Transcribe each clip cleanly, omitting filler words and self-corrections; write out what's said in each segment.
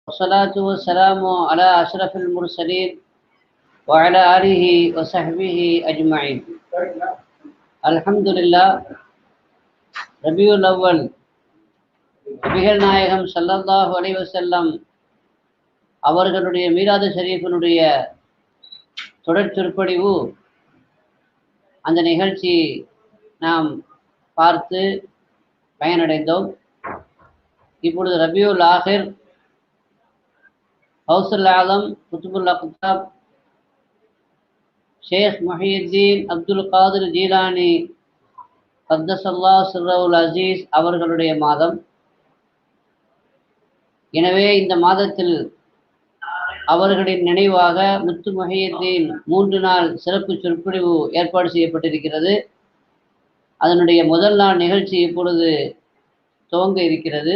والصلاة والسلام على أشرف المرسلين وعلى آله وصحبه أجمعين. الحمد لله. ரபியுல் அவ்வல் நபிகள் நாயகம் ஸல்லல்லாஹு அலைஹி வஸல்லம் அவர்களுடைய மீலாது ஷரீஃபினுடைய தொடர் சொற்பொழிவு, அந்த நிகழ்ச்சி நாம் பார்த்து பயனடைந்தோம். இப்பொழுது ரபியுல் ஆஹிர், ஹவுசுல் ஆலம், குத்துபுல் அக்தாப், ஷேக் முஹியுத்தீன் அப்துல் காதிர் ஜீலானி கத்தஸல்லாஹு சிர்ரஹுல் அசீஸ் அவர்களுடைய மாதம். எனவே இந்த மாதத்தில் அவர்களின் நினைவாக முத்து முஹியுத்தீன் 3 நாள் சிறப்பு சொற்பொழிவு ஏற்பாடு செய்யப்பட்டிருக்கிறது. அதனுடைய முதல் நாள் நிகழ்ச்சி இப்பொழுது துவங்க இருக்கிறது.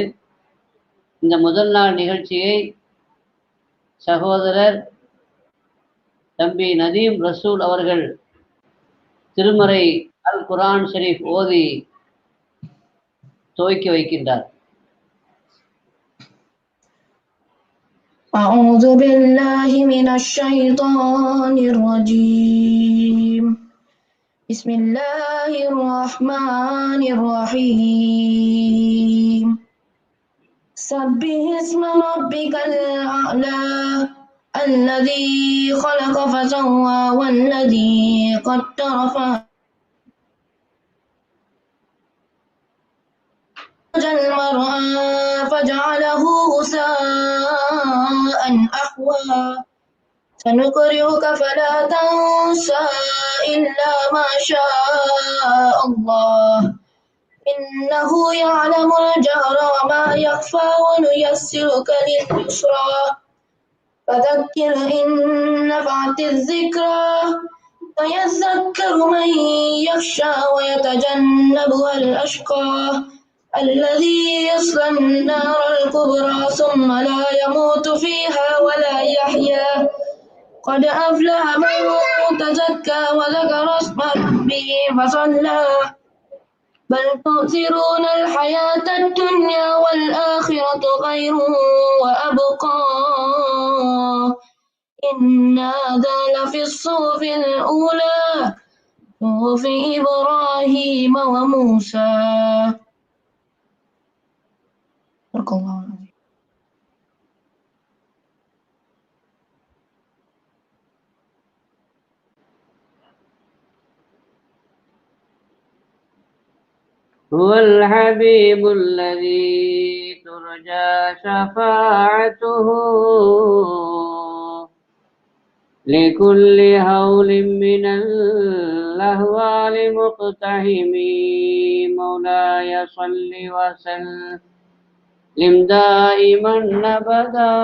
இந்த முதல் நாள் நிகழ்ச்சியை சகோதரர் தம்பி நதீம் ரசூல் அவர்கள் திருமறை அல் குர்ஆன் ஷரீஃப் ஓதி துவக்கி வைக்கின்றார். أعوذ بالله من الشيطان الرجيم. بسم الله الرحمن الرحيم. سبح اسم ربك الأعلى الذي خلق فسوى والذي قدر فأخرج المرعى فجعله غثاء أحوى سنقرئك فلا تنسى إلا ما شاء الله إنه يعلم الجهر وما يخفى ونيسرك لليسرى فذكر إن نفعت الذكرى فيذكر من يخشى ويتجنبها الأشقى الذي يصلى النار الكبرى ثم لا يموت فيها ولا يحيا قد أفلح من تزكى وذكر اسم ربه فصلى بل تؤثرون الحياة الدنيا والآخرة خير وأبقى إن هذا لفي الصحف الأولى صحف إبراهيم وموسى. بارك الله العظيم. هو الحبيب الذي ترجى شفاعته لكل هول من الأهوال مقتحم. مولاي صل وسلم دائما أبدا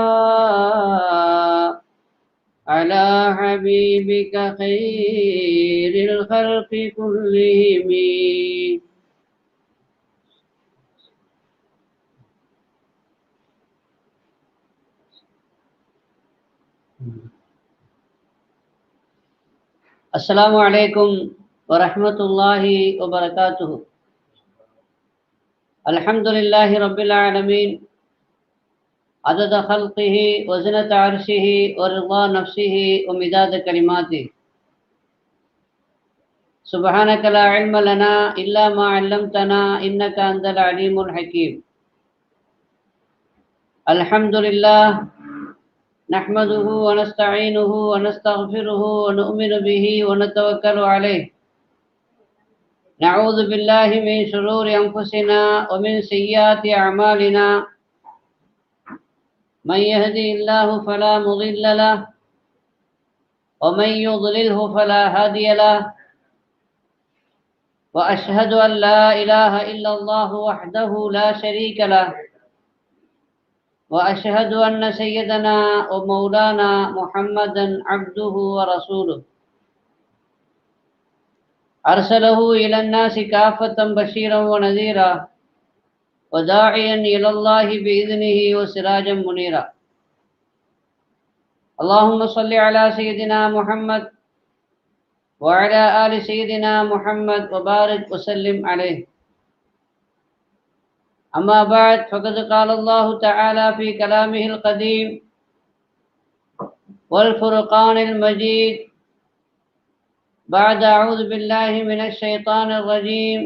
على حبيبك خير الخلق كلهم. अस्सलामु अलैकुम वरहमतुल्लाहि वबरकातुहु. अल्हम्दुलिल्लाहि रब्बिल आलमीन अदद खल्क़िही व ज़िनत अर्शिही व रिज़ा नफ्सिही व मिदाद कलिमातिही. सुब्हानक ला इल्म लना इल्ला मा अल्लमतना इन्नका अंतल अलीमुल हकीम. अल्हम्दुलिल्लाह नहमदुहु व नस्तईनुहु व नस्तगफिरुहु व नु'मिनु बिही व नतवक्कलु अलैहि. नऊज़ु बिल्लाहि मिन शुरूरि अंफुसिना व मिन सय्यिआति अअमालिना. मन यहदिहिल्लाहु फला मुदिल्ल लहु व मन युद्लिल्हु फला हादिय लहु. व अशहदु अन ला इलाहा इल्लल्लाहु वहदहु ला शरीक लहु وأشهد أن سيدنا ومولانا محمدا عبده ورسوله أرسله إلى الناس كافة بشيرا ونذيرا وداعيا إلى الله بإذنه وسراجا منيرا. اللهم صل على سيدنا محمد وعلى آل سيدنا محمد وبارك وسلم عليه. أما بعد، فقد قال الله تعالى في كلامه القديم والفرقان المجيد بعد أعوذ بالله من الشيطان الرجيم.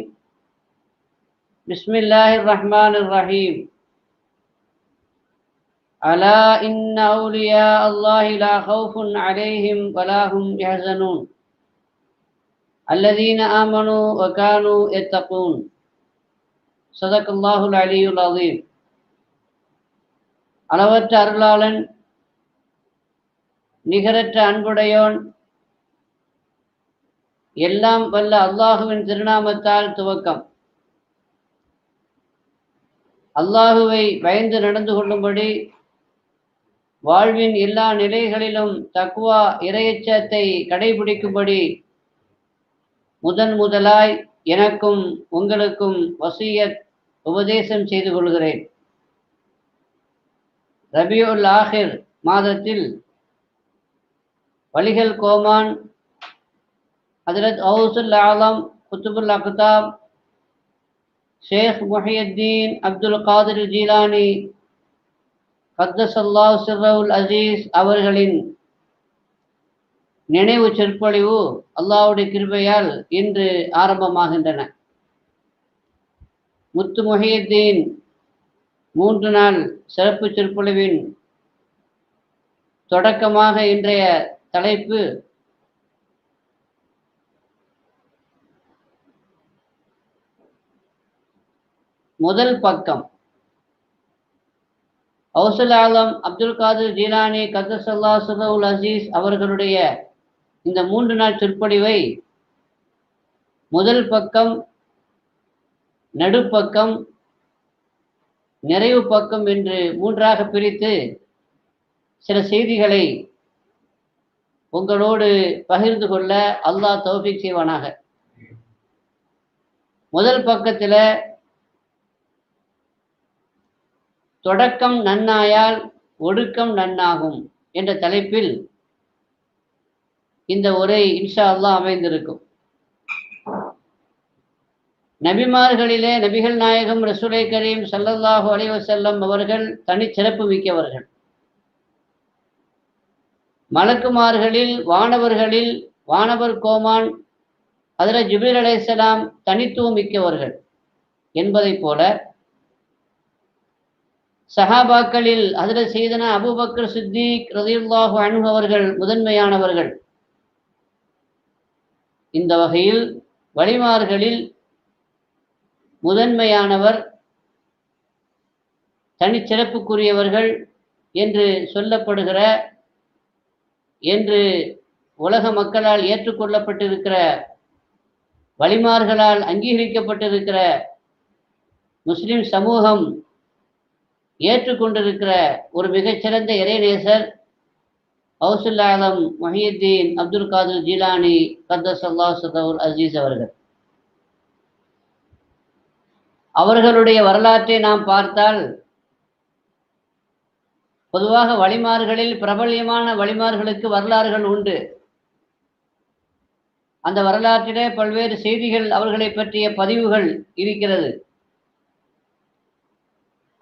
بسم الله الرحمن الرحيم. ألا إن أولياء الله لا خوف عليهم ولا هم يحزنون الذين آمنوا وكانوا يتقون. صدق الله العلي العظيم. அளவற்ற அருளாளன், நிகரற்ற அன்புடையோன், எல்லாம் வல்ல அல்லாஹுவின் திருநாமத்தால் துவக்கம். அல்லாஹுவை பயந்து நடந்து கொள்ளும்படி, வாழ்வின் எல்லா நிலைகளிலும் தக்வா இறையச்சத்தை கடைபிடிக்கும்படி முதலாய் எனக்கும் உங்களுக்கும் வசியத் உபதேசம் செய்து கொள்கிறேன். ரபியுல் ஆஹிர் மாதத்தில் வலிகள் கோமான் ஹஜ்ரத் கௌசுல் ஆலம் குத்துபுல் அக்தாப் ஷேக் முஹியுத்தீன் அப்துல் காதிர் ஜீலானி கத்தஸல்லாஹு சிர்ரஹுல் அசீஸ் அவர்களின் நினைவு சொற்பொழிவு அல்லாஹ்வுடைய கிருபையால் இன்று ஆரம்பமாகின்றன. முத்து முஹியுத்தீன் 3 நாள் சிறப்பு சொற்பொழிவின் தொடக்கமாக இன்றைய தலைப்பு முதல் பக்கம். கௌசுல் ஆலம் அப்துல் காதிர் ஜீலானி கத்தஸல்லாஹு சிர்ரஹுல் அசீஸ் அவர்களுடைய இந்த 3 நாள் சொற்பொழிவை முதல் பக்கம், நடுப்பக்கம், நிறைவு பக்கம் என்று 3ஆக பிரித்து சில செய்திகளை உங்களோடு பகிர்ந்து கொள்ள அல்லாஹ் தௌஃபீக் செய்வானாக. முதல் பக்கத்தில் தொடக்கம் நன்னாயால் ஒடுக்கம் நன்னாகும் என்ற தலைப்பில் இந்த உரை இன்ஷா அல்லாஹ் அமைந்திருக்கும். நபிமார்களிலே நபிகள் நாயகம் ரசூலை கரீம் ஸல்லல்லாஹு அலைஹி வஸல்லம் அவர்கள் தனிச்சிறப்பு மிக்கவர்கள். மலக்குமார்களில் வானவர் கோமான் ஹஜ்ரத் ஜிப்ரீல் அலைஹிஸ்ஸலாம் தனித்துவம் மிக்கவர்கள் என்பதைப் போல, சஹாபாக்களில் ஹஜ்ரத் சையதுனா அபூபக்கர் சித்திக் ரலியல்லாஹு அன்ஹு அவர்கள் முதன்மையானவர்கள். இந்த வகையில் வலிமார்களில் முதன்மையானவர், தனிச்சிறப்புக்குரியவர்கள் என்று சொல்லப்படுகிற, என்று உலக மக்களால் ஏற்றுக்கொள்ளப்பட்டிருக்கிற, வலிமார்களால் அங்கீகரிக்கப்பட்டிருக்கிற, முஸ்லிம் சமூகம் ஏற்றுக்கொண்டிருக்கிற ஒரு மிகச்சிறந்த இறைநேசர் கௌசுல் ஆலம் முஹியுத்தீன் அப்துல் காதிர் ஜீலானி கத்தஸல்லாஹு சிர்ரஹுல் அசீஸ் அவர்கள். அவர்களுடைய வரலாற்றை நாம் பார்த்தால், பொதுவாக வலிமார்களில் பிரபல்யமான வலிமார்களுக்கு வரலாறுகள் உண்டு. அந்த வரலாற்றிலே பல்வேறு செய்திகள், அவர்களை பற்றிய பதிவுகள் இருக்கிறது.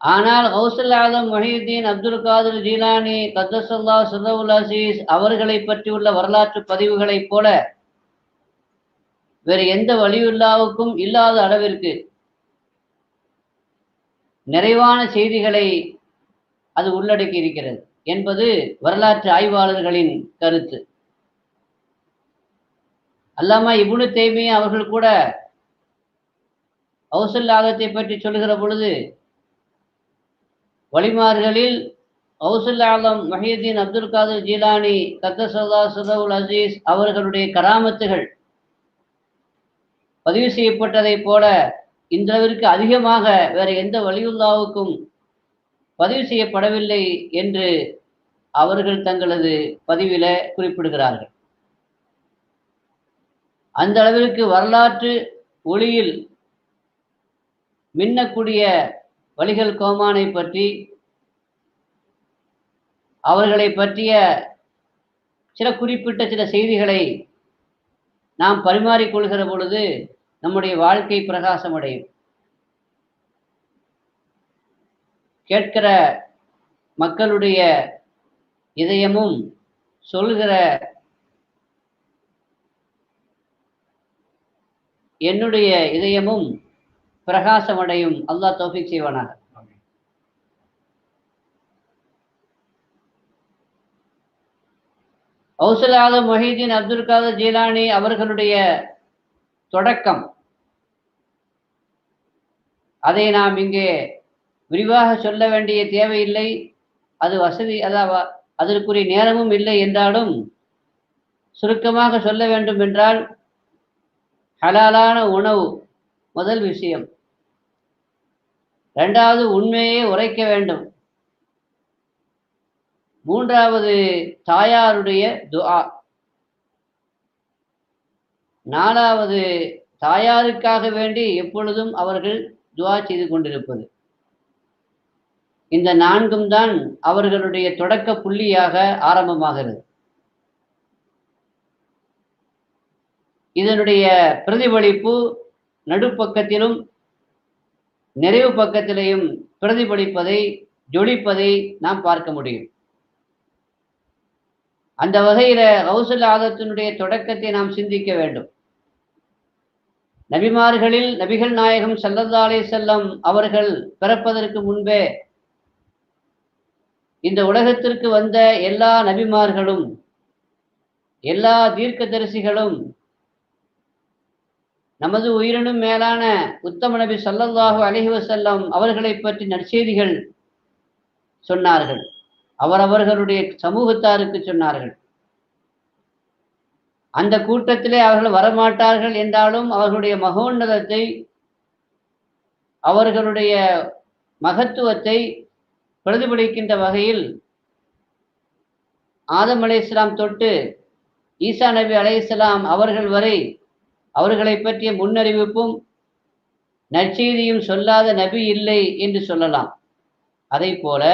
ஆனால் கௌசுல் ஆலம் முஹியுத்தீன் அப்துல் காதிர் ஜீலானி கத்தஸல்லாஹு சிர்ரஹுல் அசீஸ் அவர்களை பற்றியுள்ள வரலாற்று பதிவுகளைப் போல வேறு எந்த வலியுல்லாவுக்கும் இல்லாத அளவிற்கு நிறைவான செய்திகளை அது உள்ளடக்கி இருக்கிறது என்பது வரலாற்று ஆய்வாளர்களின் கருத்து. அல்லாமா இப்னு தைமியா அவர்கள் கூட கௌசுல் ஆலத்தை பற்றி சொல்லுகிற பொழுது, வலிமார்களில் கௌசுல் ஆலம் முஹியுத்தீன் அப்துல் காதிர் ஜீலானி கத்தஸல்லாஹு சிர்ரஹுல் அசீஸ் அவர்களுடைய கராமத்துகள் பதிவு செய்யப்பட்டதை போல இன்றளவிற்கு அதிகமாக வேற எந்த வலியுல்லாவுக்கும் பதிவு செய்யப்படவில்லை என்று அவர்கள் தங்களது பதிவில குறிப்பிடுகிறார்கள். அந்த அளவிற்கு வரலாற்று ஒளியில் மின்னக்கூடிய வலிகள் கோமானை பற்றி, அவர்களை பற்றிய சில குறிப்பிட்ட சில செய்திகளை நாம் பரிமாறிக்கொள்கிற பொழுது நம்முடைய வாழ்க்கை பிரகாசமடையும். கேட்கிற மக்களுடைய இதயமும் சொல்கிற என்னுடைய இதயமும் பிரகாசமடையும். அல்லாஹ் தௌஃபீக் செய்வானாக. கௌசுல் ஆலம் முஹிதீன் அப்துல் காதர் ஜீலானி அவர்களுடைய தொடக்கம், அதை நாம் இங்கே விரிவாக சொல்ல வேண்டிய தேவையில்லை. அது வசதி அதற்குரிய நேரமும் இல்லை என்றாலும் சுருக்கமாக சொல்ல வேண்டும் என்றால், ஹலாலான உணவு முதல் விஷயம். இரண்டாவது, உண்மையை உரைக்க வேண்டும். மூன்றாவது, தாயாருடைய துஆ. நாலாவது, தாயாருக்காக வேண்டி எப்பொழுதும் அவர்கள் துஆ செய்து கொண்டிருப்பது. இந்த நான்கும் தான் அவர்களுடைய தொடக்க புள்ளியாக ஆரம்பமாகிறது. இதனுடைய பிரதிபலிப்பு நடுப்பக்கத்திலும் நிறைவு பக்கத்திலேயும் பிரதிபலிப்பதை, ஜொலிப்பதை நாம் பார்க்க முடியும். அந்த வகையில கௌசுல் ஆலத்தினுடைய தொடக்கத்தை நாம் சிந்திக்க வேண்டும். நபிமார்களில் நபிகள் நாயகம் ஸல்லல்லாஹு அலைஹி வஸல்லம் அவர்கள் பிறப்பதற்கு முன்பே இந்த உலகத்திற்கு வந்த எல்லா நபிமார்களும், எல்லா தீர்க்கதரிசிகளும் நமது உயிரினும் மேலான உத்தம நபி ஸல்லல்லாஹு அலைஹி வஸல்லம் அவர்களை பற்றி நற்செய்திகள் சொன்னார்கள். அவரவர்களுடைய சமூகத்தாருக்கு சொன்னார்கள். அந்த கூட்டத்திலே அவர்கள் வரமாட்டார்கள் என்றாலும் அவர்களுடைய மகோன்னதத்தை, அவர்களுடைய மகத்துவத்தை பிரதிபலிக்கின்ற வகையில் ஆதம் அலைஹிஸ்ஸலாம் தொட்டு ஈசா நபி அலைஹிஸ்ஸலாம் அவர்கள் வரை அவர்களை பற்றிய முன்னறிவிப்பும் நற்செய்தியும் சொல்லாத நபி இல்லை என்று சொல்லலாம். அதை போல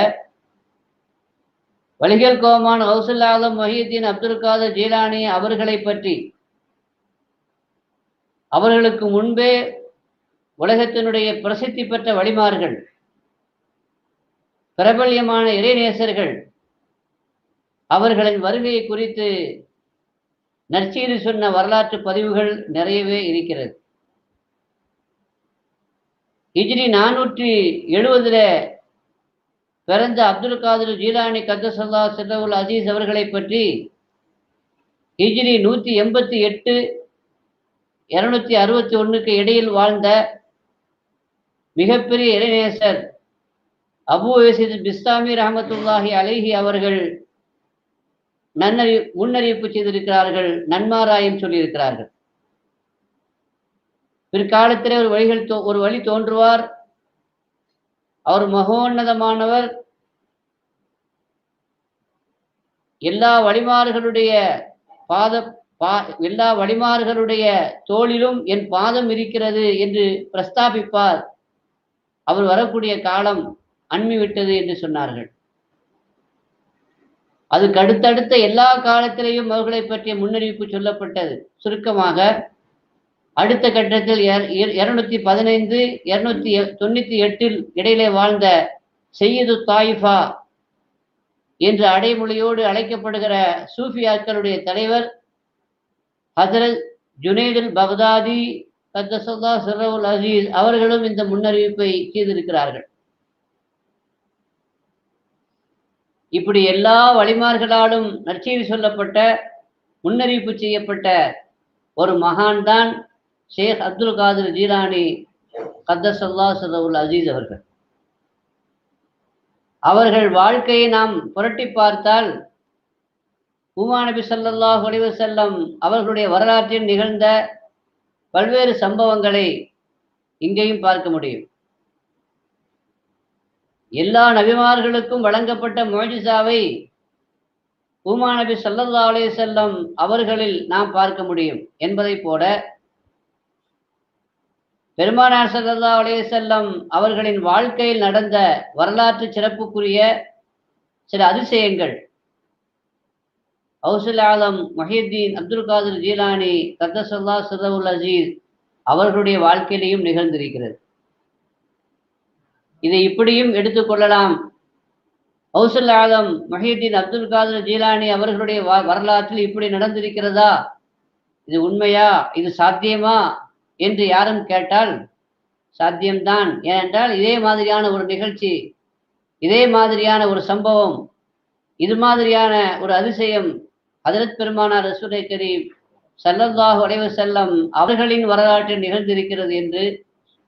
வலிகள் கோமான் கௌசுல் ஆலம் முஹிதீன் அப்துல் காதர் ஜீலானி அவர்களை பற்றி அவர்களுக்கு முன்பே உலகத்தினுடைய பிரசித்தி பெற்ற வழிமார்கள், பிரபல்யமான இறைநேசர்கள் அவர்களின் வருகையை குறித்து நற்செய்தி சொன்ன வரலாற்று பதிவுகள் நிறையவே இருக்கிறது. ஹிஜ்ரி 470 பிறந்த அப்துல் காதர் ஜீலானி கத்தஸல்லாஹு சிர்ரஹுல் அசீஸ் அவர்களை பற்றி ஹிஜ்ரி 188 261 இடையில் வாழ்ந்த மிகப்பெரிய இறைநேசர் அபு யஸீத் பிஸ்தாமி ரஹ்மத்துல்லாஹி அலைஹி அவர்கள் முன்னறிவிப்பு செய்திருக்கிறார்கள், நன்மாராயம் சொல்லியிருக்கிறார்கள். பிற்காலத்திலே ஒரு வழி தோன்றுவார். அவர் மகோன்னதமானவர். எல்லா வழிமார்களுடைய தோளிலும் என் பாதம் இருக்கிறது என்று பிரஸ்தாபிப்பார். அவர் வரக்கூடிய காலம் அண்மிவிட்டது என்று சொன்னார்கள். அதுக்கு அடுத்தடுத்த எல்லா காலத்திலேயும் அவர்களை பற்றிய முன்னறிவிப்பு சொல்லப்பட்டது. சுருக்கமாக அடுத்த கட்டத்தில் 215 298 இடையிலே வாழ்ந்த செய்யது தாயிஃபா என்ற அடைமொழியோடு அழைக்கப்படுகிற சூஃபியாக்களுடைய தலைவர் ஹஜ்ரத் ஜுனைதுல் பக்தாதி கத்தஸல்லாஹு சிர்ரஹுல் அசீஸ் அவர்களும் இந்த முன்னறிவிப்பை செய்திருக்கிறார்கள். இப்படி எல்லா வழிமார்களாலும் நற்செய்தி சொல்லப்பட்ட, முன்னறிவிப்பு செய்யப்பட்ட ஒரு மகான் தான் ஷேக் அப்துல் காதர் ஜீலானி கத்தஸல்லாஹு சிர்ரஹுல் அசீஸ் அவர்கள். அவர்கள் வாழ்க்கையை நாம் புரட்டி பார்த்தால் உமா நபி ஸல்லல்லாஹு அலைஹி வஸல்லம் அவர்களுடைய வரலாற்றில் நிகழ்ந்த பல்வேறு சம்பவங்களை இங்கேயும் பார்க்க முடியும். எல்லா நபிமார்களுக்கும் வழங்கப்பட்ட முஅஜிசாவை ஊமா நபி ஸல்லல்லாஹு அலைஹி வஸல்லம் அவர்களில் நாம் பார்க்க முடியும் என்பதை போல பெருமானார் ஸல்லல்லாஹு அலைஹி வஸல்லம் அவர்களின் வாழ்க்கையில் நடந்த வரலாற்று சிறப்புக்குரிய சில அதிசயங்கள் கௌசுல் ஆலம் முஹியுத்தீன் அப்துல் காதிர் ஜீலானி கத்தஸல்லாஹு சிர்ரஹுல் அஸீஸ் அவர்களுடைய வாழ்க்கையிலையும் நிகழ்ந்திருக்கிறது. இதை இப்படியும் எடுத்துக்கொள்ளலாம். கௌசுல் ஆலம் முஹியுத்தீன் அப்துல் காதிர் ஜீலானி அவர்களுடைய வரலாற்றில் இப்படி நடந்திருக்கிறதா, இது உண்மையா, இது சாத்தியமா என்று யாரும் கேட்டால் சாத்தியம்தான். ஏனென்றால் இதே மாதிரியான ஒரு நிகழ்ச்சி, இதே மாதிரியான ஒரு சம்பவம், இது மாதிரியான ஒரு அதிசயம் ஹஜ்ரத் பெருமானார் ரசூலை கரீம் ஸல்லல்லாஹு அலைஹி வஸல்லம் அவர்களின் வரலாற்றில் நிகழ்ந்திருக்கிறது என்று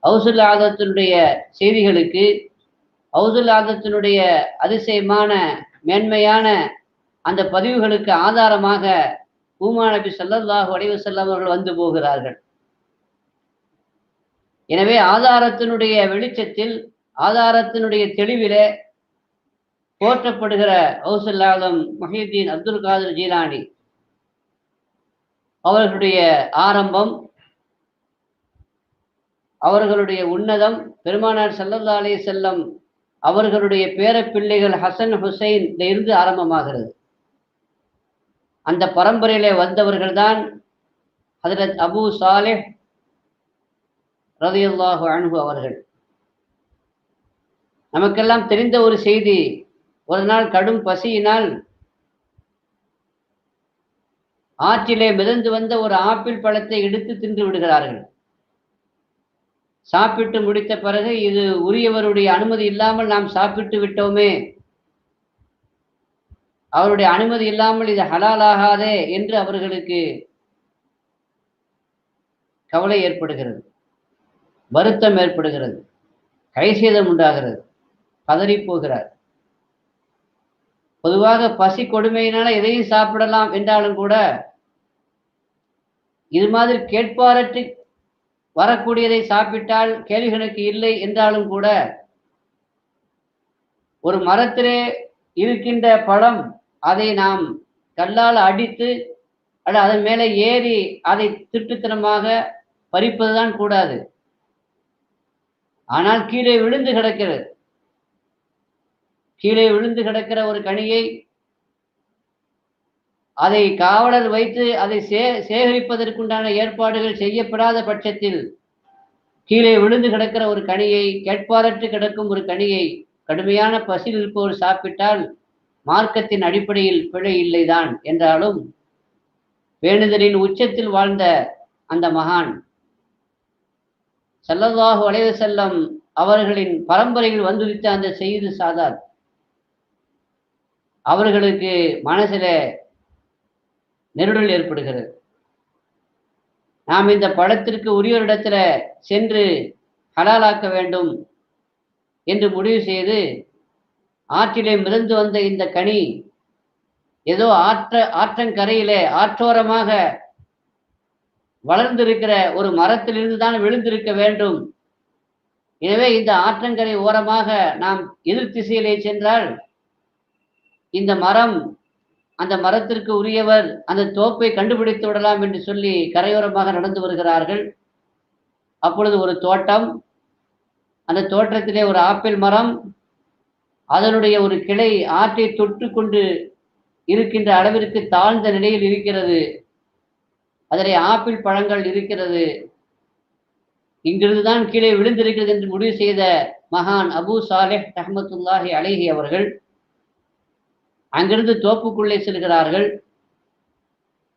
கௌசுல் ஆதத்தினுடைய செய்திகளுக்கு, கௌசுல் ஆதத்தினுடைய அதிசயமான மேன்மையான அந்த பதிவுகளுக்கு ஆதாரமாக ஊமா நபி ஸல்லல்லாஹு அலைஹி வஸல்லம் அவர்கள் வந்து போகிறார்கள். எனவே ஆதாரத்தினுடைய வெளிச்சத்தில், ஆதாரத்தினுடைய தெளிவிலே போற்றப்படுகிற கௌசுல் ஆலம் முஹியுத்தீன் அப்துல் காதிர் ஜீலானி அவர்களுடைய ஆரம்பம், அவர்களுடைய உன்னதம் பெருமானார் ஸல்லல்லாஹு அலைஹி வஸல்லம் அவர்களுடைய பேரப்பிள்ளைகள் ஹசன் ஹுசைன் இருந்து ஆரம்பமாகிறது. அந்த பரம்பரையிலே வந்தவர்கள்தான் ஹஜ்ரத் அபூ சாலிஹ் ரலியல்லாஹு அன்ஹு அவர்கள். நமக்கெல்லாம் தெரிந்த ஒரு செய்தி, ஒரு நாள் கடும் பசியினால் ஆற்றிலே மிதந்து வந்த ஒரு ஆப்பிள் பழத்தை எடுத்து தின்று விடுகிறார்கள். சாப்பிட்டு முடித்த பிறகு, இது உரியவருடைய அனுமதி இல்லாமல் நாம் சாப்பிட்டு விட்டோமே, அவருடைய அனுமதி இல்லாமல் இது ஹலாலாகாதே என்று அவர்களுக்கு கவலை ஏற்படுகிறது, வருத்தம் ஏற்படுகிறது, கைசேதம் உண்டாகிறது, பதறி போகிறார். பொதுவாக பசி கொடுமையினால எதையும் சாப்பிடலாம் என்றாலும் கூட, இது மாதிரி கேட்பாரற்று வரக்கூடியதை சாப்பிட்டால் கேள்விகளுக்கு இல்லை என்றாலும் கூட, ஒரு மரத்திலே இருக்கின்ற பழம், அதை நாம் கல்லால் அடித்து அல்லது அதன் மேலே ஏறி அதை திருட்டுத்தனமாக பறிப்பதுதான் கூடாது. ஆனால் கீழே விழுந்து கிடக்கிறது, கீழே விழுந்து கிடக்கிற ஒரு கனியை அதை காவலர் வைத்து அதை சேகரிப்பதற்குண்டான ஏற்பாடுகள் செய்யப்படாத பட்சத்தில், கீழே விழுந்து கிடக்கிற ஒரு கனியை, கேட்பாரற்று கிடக்கும் ஒரு கனியை கடுமையான பசியில் இருப்பவர் சாப்பிட்டால் மார்க்கத்தின் அடிப்படையில் பிழை இல்லைதான் என்றாலும், வேண்டுதலின் உச்சத்தில் வாழ்ந்த அந்த மகான் ஸல்லல்லாஹு அலைஹி வஸல்லம் அவர்களின் பரம்பரையில் வந்துவிட்ட அந்த செய்து சாதாத் அவர்களுக்கு மனசில நெருடல் ஏற்படுகிறது. நாம் இந்த பழத்திற்கு உரியவரிடத்துல சென்று ஹலாலாக்க வேண்டும் என்று முடிவு செய்து, ஆற்றிலே மிதந்து வந்த இந்த கனி ஏதோ ஆற்றங்கரையிலே ஆற்றோரமாக வளர்ந்திருக்கிற ஒரு மரத்திலிருந்து தான் விழுந்திருக்க வேண்டும். எனவே இந்த ஆற்றங்கரை ஓரமாக நாம் எதிர் திசையிலே சென்றால் இந்த மரம், அந்த மரத்திற்கு உரியவர், அந்த தோப்பை கண்டுபிடித்து விடலாம் என்று சொல்லி கரையோரமாக நடந்து வருகிறார்கள். அப்பொழுது ஒரு தோட்டம், அந்த தோட்டத்திலே ஒரு ஆப்பிள் மரம், அதனுடைய ஒரு கிளை ஆற்றை தொட்டு கொண்டு இருக்கின்ற அளவிற்கு தாழ்ந்த நிலையில் இருக்கிறது. அதிலே ஆப்பிள் பழங்கள் இருக்கிறது. இங்கிருந்துதான் கீழே விழுந்திருக்கிறது என்று முடிவு செய்த மகான் அபூ சாலிஹ் ரஹ்மத்துல்லாஹி அலைஹி அவர்கள் அங்கிருந்து தோப்புக்குள்ளே செல்கிறார்கள்.